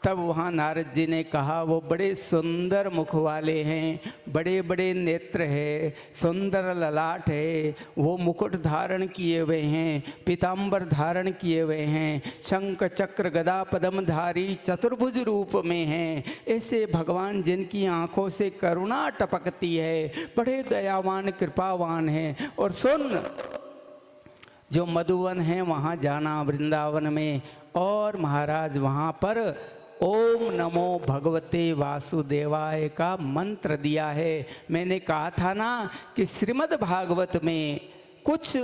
तब वहाँ नारद जी ने कहा, वो बड़े सुंदर मुख वाले हैं, बड़े बड़े नेत्र है, सुंदर ललाट है, वो मुकुट धारण किए हुए हैं, पीताम्बर धारण किए हुए हैं, शंख चक्र गदा पद्मधारी चतुर्भुज रूप में हैं। ऐसे भगवान जिनकी आंखों से करुणा टपकती है, बड़े दयावान कृपावान हैं। और सुन, जो मधुवन है वहाँ जाना वृंदावन में, और महाराज वहाँ पर ओम नमो भगवते वासुदेवाय का मंत्र दिया है। मैंने कहा था ना कि श्रीमद् भागवत में कुछ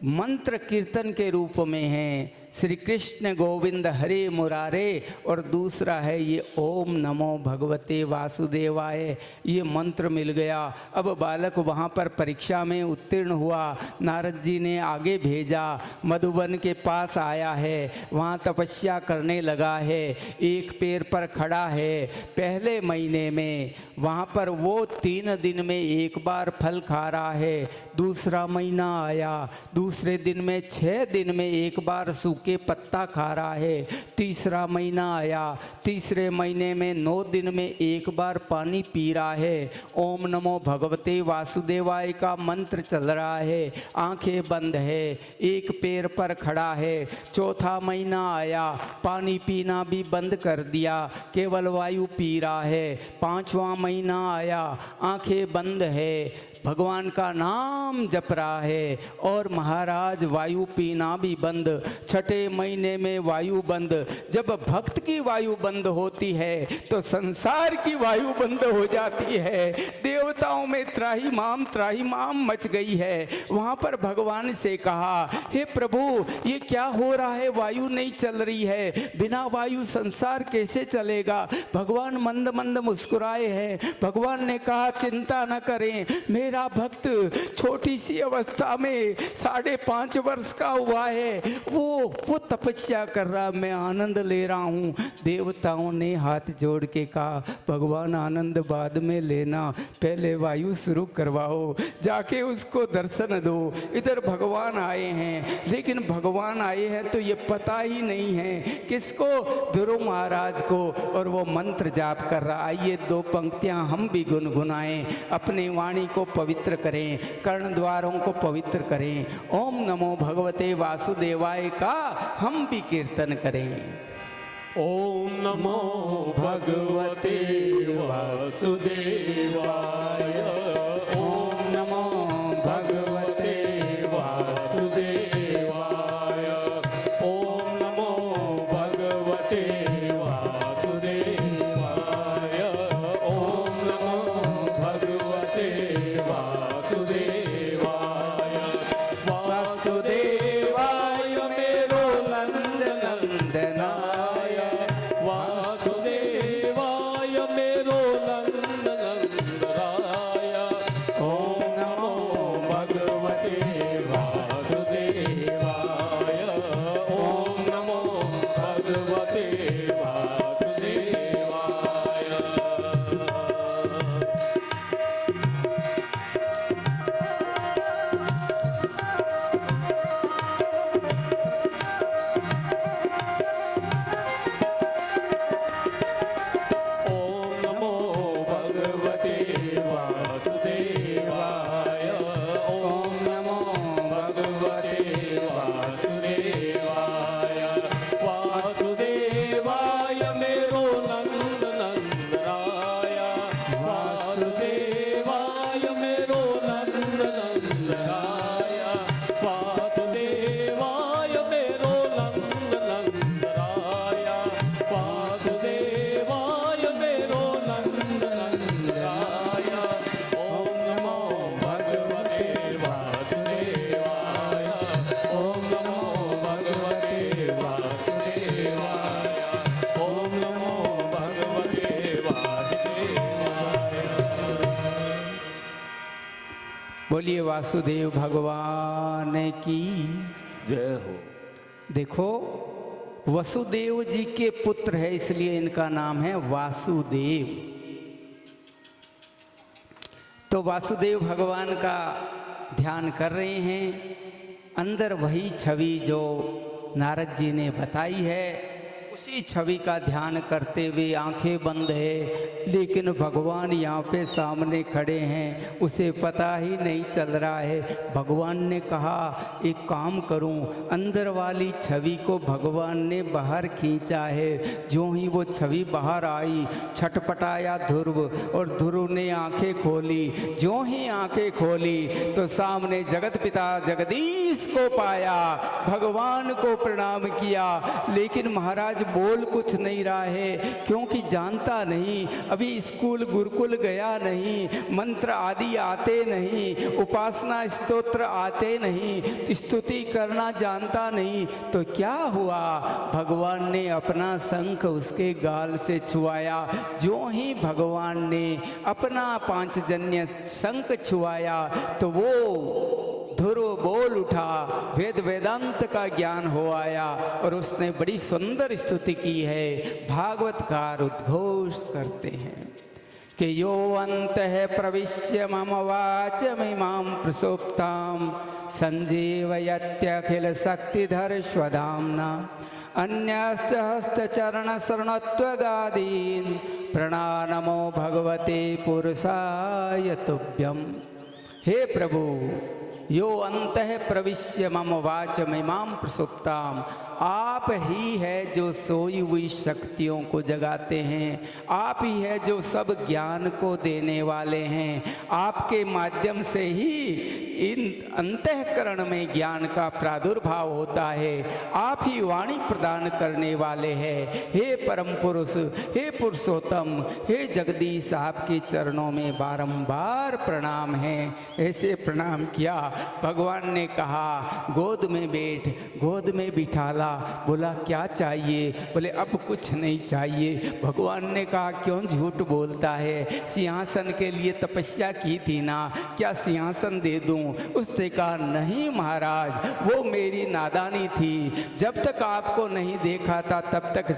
मंत्र कीर्तन के रूप में हैं, श्री कृष्ण गोविंद हरे मुरारे, और दूसरा है ये ओम नमो भगवते वासुदेवाय, ये मंत्र मिल गया। अब बालक वहाँ पर परीक्षा में उत्तीर्ण हुआ, नारद जी ने आगे भेजा, मधुबन के पास आया है, वहाँ तपस्या करने लगा है, एक पैर पर खड़ा है। पहले महीने में वहाँ पर वो 3 दिन में एक बार फल खा रहा है। दूसरा महीना आया, दूसरे दिन में 6 दिन में एक बार के पत्ता खा रहा है। तीसरा महीना आया, तीसरे महीने में 9 दिन में एक बार पानी पी रहा है। ओम नमो भगवते वासुदेवाय का मंत्र चल रहा है, आंखें बंद है, एक पैर पर खड़ा है। चौथा महीना आया, पानी पीना भी बंद कर दिया, केवल वायु पी रहा है। 5वां महीना आया, आंखें बंद है, भगवान का नाम जप रहा है, और महाराज वायु पीना भी बंद। 6ठे महीने में वायु बंद। जब भक्त की वायु बंद होती है तो संसार की वायु बंद हो जाती है। देवताओं में त्राहिमाम मच गई है। वहाँ पर भगवान से कहा, हे प्रभु ये क्या हो रहा है, वायु नहीं चल रही है, बिना वायु संसार कैसे चलेगा। भगवान मंद मंद मुस्कुराए हैं। भगवान ने कहा, चिंता न करें, मेरा भक्त छोटी सी अवस्था में 5.5 वर्ष का हुआ है, वो तपस्या कर रहा, मैं आनंद ले रहा हूँ। देवताओं ने हाथ जोड़ के कहा, भगवान आनंद बाद में लेना, पहले वायु शुरू करवाओ, जाके उसको दर्शन दो। इधर भगवान आए हैं, लेकिन भगवान आए हैं तो ये पता ही नहीं है किसको, ध्रुव महाराज को, और वो मंत्र जाप कर रहा। आइए 2 पंक्तियां हम भी गुनगुनाएं, अपनी वाणी को पवित्र करें, कर्ण द्वारों को पवित्र करें। ओम नमो भगवते वासुदेवाय का हम भी कीर्तन करें। ओम नमो भगवते वासुदेवाय, ओम नमो भगवते वासुदेवाय, ओम नमो भगवते वासुदेवाय, ओम नमो भगवते वासुदेवाय। वासुदेवाय मेरो नंद नंदनाय, वासुदेवाय मेरो नंद नंदनाय। ओम नमो भगवते वासुदेवाय, ओम नमो भगवते वासुदेवाय। ओम नमो भगवते वासुदेवाय, ओम नमो भगवते वासुदेवाय। वासुदेवाय मेरो नंद नंदनाय, वासुदेवाय मेरो नंद नंदनाय, वासुदेवाय मेरो नंद नंदनाय, वासुदेवाय मेरो नंद नंदनाय। ओम नमो भगवते वासुदेवाय, ओम नमो भगवते वासुदेवाय, ओम नमो भगवते वासुदेवाय। बोलिए वासुदेव भगवान की जय हो। देखो, वसुदेव जी के पुत्र है, इसलिए इनका नाम है वासुदेव। तो वासुदेव भगवान का ध्यान कर रहे हैं। अंदर वही छवि जो नारद जी ने बताई है उसी छवि का ध्यान करते हुए आंखें बंद है, लेकिन भगवान यहाँ पे सामने खड़े हैं, उसे पता ही नहीं चल रहा है। भगवान ने कहा एक काम करूं, अंदर वाली छवि को भगवान ने बाहर खींचा है। जो ही वो छवि बाहर आई, छटपटाया ध्रुव, और ध्रुव ने आंखें खोली। जो ही आंखें खोली तो सामने जगत पिता जगदीश को पाया, भगवान को प्रणाम किया। लेकिन महाराज बोल कुछ नहीं रहा है, क्योंकि जानता नहीं, अभी स्कूल गुरुकुल गया नहीं, मंत्र आदि आते नहीं, उपासना स्तोत्र आते नहीं, स्तुति करना जानता नहीं। तो क्या हुआ, भगवान ने अपना शंख उसके गाल से छुआया। जो ही भगवान ने अपना पांचजन्य शंख छुआया तो वो ध्रुव बोल उठा, वेद वेदांत का ज्ञान हो आया, और उसने बड़ी सुंदर स्तुति की है। भागवतकार उद्घोष करते हैं कि यो अन्तः प्रविश्य मम वाचमिमां प्रसुप्तां संजीवयत्यखिल शक्तिधर स्वधाम्ना अन्यस्य हस्तचरणशरणत्वगादीन् प्रणानमो भगवते पुरुषाय तुभ्यम्। हे प्रभु, यो अंतः प्रविश्य मम वाचमिमां प्रसुप्ताम, आप ही है जो सोई हुई शक्तियों को जगाते हैं, आप ही है जो सब ज्ञान को देने वाले हैं। आपके माध्यम से ही इन अंतःकरण में ज्ञान का प्रादुर्भाव होता है, आप ही वाणी प्रदान करने वाले हैं। हे परम पुरुष, हे पुरुषोत्तम, हे जगदीश, आपके चरणों में बारंबार प्रणाम है। ऐसे प्रणाम किया। भगवान ने कहा गोद में बैठ, गोद में बिठाला। बोला क्या चाहिए? बोले अब कुछ नहीं चाहिए। भगवान ने कहा क्यों झूठ बोलता है, सिंहासन के लिए तपस्या की थी ना, क्या सिंहासन दे दूं? उसने कहा नहीं महाराज, वो मेरी नादानी थी, जब तक आपको नहीं देखा था तब तक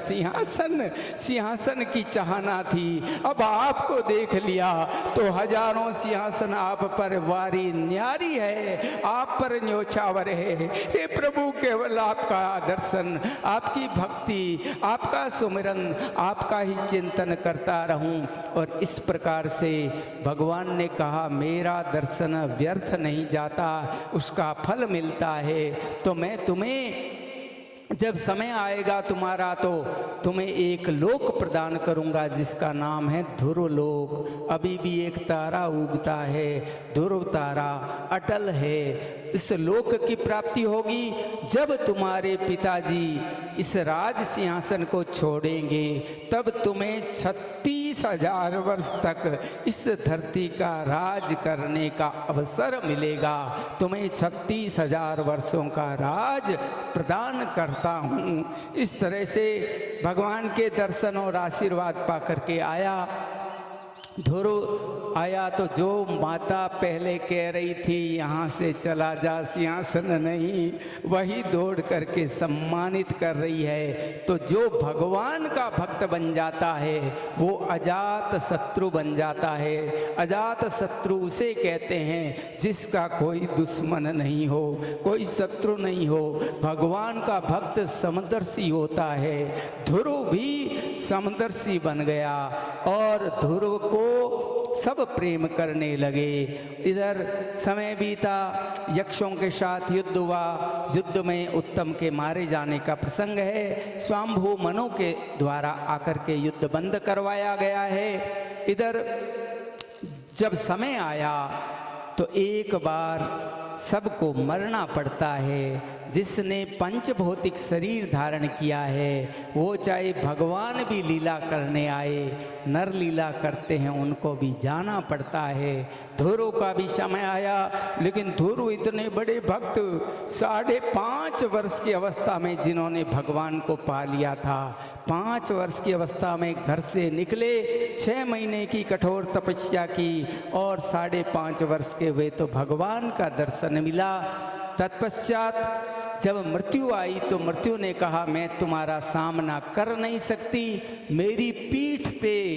सिंहासन की चाहना थी, अब आपको देख लिया तो हजारों सिंहासन आप पर वारी न्यारी है, आप पर न्योछावर है। हे प्रभु, केवल आपका दर्शन, आपकी भक्ति, आपका सुमिरन, आपका ही चिंतन करता रहूं। और इस प्रकार से भगवान ने कहा मेरा दर्शन व्यर्थ नहीं जाता, उसका फल मिलता है। तो मैं तुम्हें जब समय आएगा तुम्हारा तो तुम्हें एक लोक प्रदान करूंगा जिसका नाम है ध्रुव लोक। अभी भी एक तारा उगता है, ध्रुव तारा अटल है। इस लोक की प्राप्ति होगी जब तुम्हारे पिताजी इस राज सिंहासन को छोड़ेंगे, तब तुम्हें 36,000 वर्ष तक इस धरती का राज करने का अवसर मिलेगा। तुम्हें 36,000 वर्षों का राज प्रदान करता हूँ। इस तरह से भगवान के दर्शन और आशीर्वाद पा करके आया। ध्रुव आया तो जो माता पहले कह रही थी यहाँ से चला जा, सिंहासन नहीं, वही दौड़ करके सम्मानित कर रही है। तो जो भगवान का भक्त बन जाता है वो अजात शत्रु बन जाता है। अजात शत्रु उसे कहते हैं जिसका कोई दुश्मन नहीं हो, कोई शत्रु नहीं हो। भगवान का भक्त समदर्शी होता है। ध्रुव भी समदर्शी बन गया और ध्रुव को सब प्रेम करने लगे। इधर समय बीता, यक्षों के साथ युद्ध हुआ। युद्ध में उत्तम के मारे जाने का प्रसंग है। स्वाम्भु मनु के द्वारा आकर के युद्ध बंद करवाया गया है। इधर जब समय आया तो एक बार सबको मरना पड़ता है। जिसने पंचभौतिक शरीर धारण किया है वो चाहे भगवान भी लीला करने आए, नर लीला करते हैं, उनको भी जाना पड़ता है। ध्रुव का भी समय आया, लेकिन ध्रुव इतने बड़े भक्त 5.5 वर्ष की अवस्था में जिन्होंने भगवान को पा लिया था, 5 वर्ष की अवस्था में घर से निकले, 6 महीने की कठोर तपस्या की और 5.5 वर्ष के हुए तो भगवान का दर्शन मिला। तत्पश्चात जब मृत्यु आई तो मृत्यु ने कहा मैं तुम्हारा सामना कर नहीं सकती, मेरी पीठ पे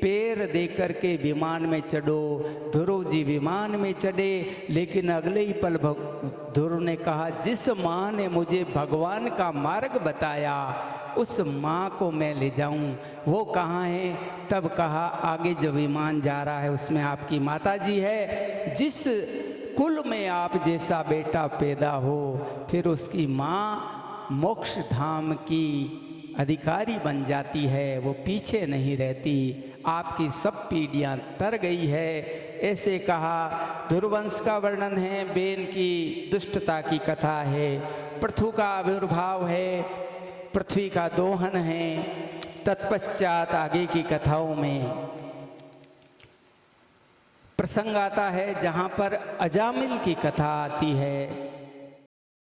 पैर दे करके विमान में चढ़ो। ध्रुव जी विमान में चढ़े, लेकिन अगले ही पल ध्रुव ने कहा जिस माँ ने मुझे भगवान का मार्ग बताया उस माँ को मैं ले जाऊं, वो कहाँ है? तब कहा आगे जो विमान जा रहा है उसमें आपकी माता जी है। जिस कुल में आप जैसा बेटा पैदा हो, फिर उसकी माँ मोक्ष धाम की अधिकारी बन जाती है, वो पीछे नहीं रहती। आपकी सब पीढ़ियाँ तर गई है, ऐसे कहा। धुरवंश का वर्णन है, बेन की दुष्टता की कथा है, पृथु का आविर्भाव है, पृथ्वी का दोहन है। तत्पश्चात आगे की कथाओं में प्रसंग आता है जहाँ पर अजामिल की कथा आती है।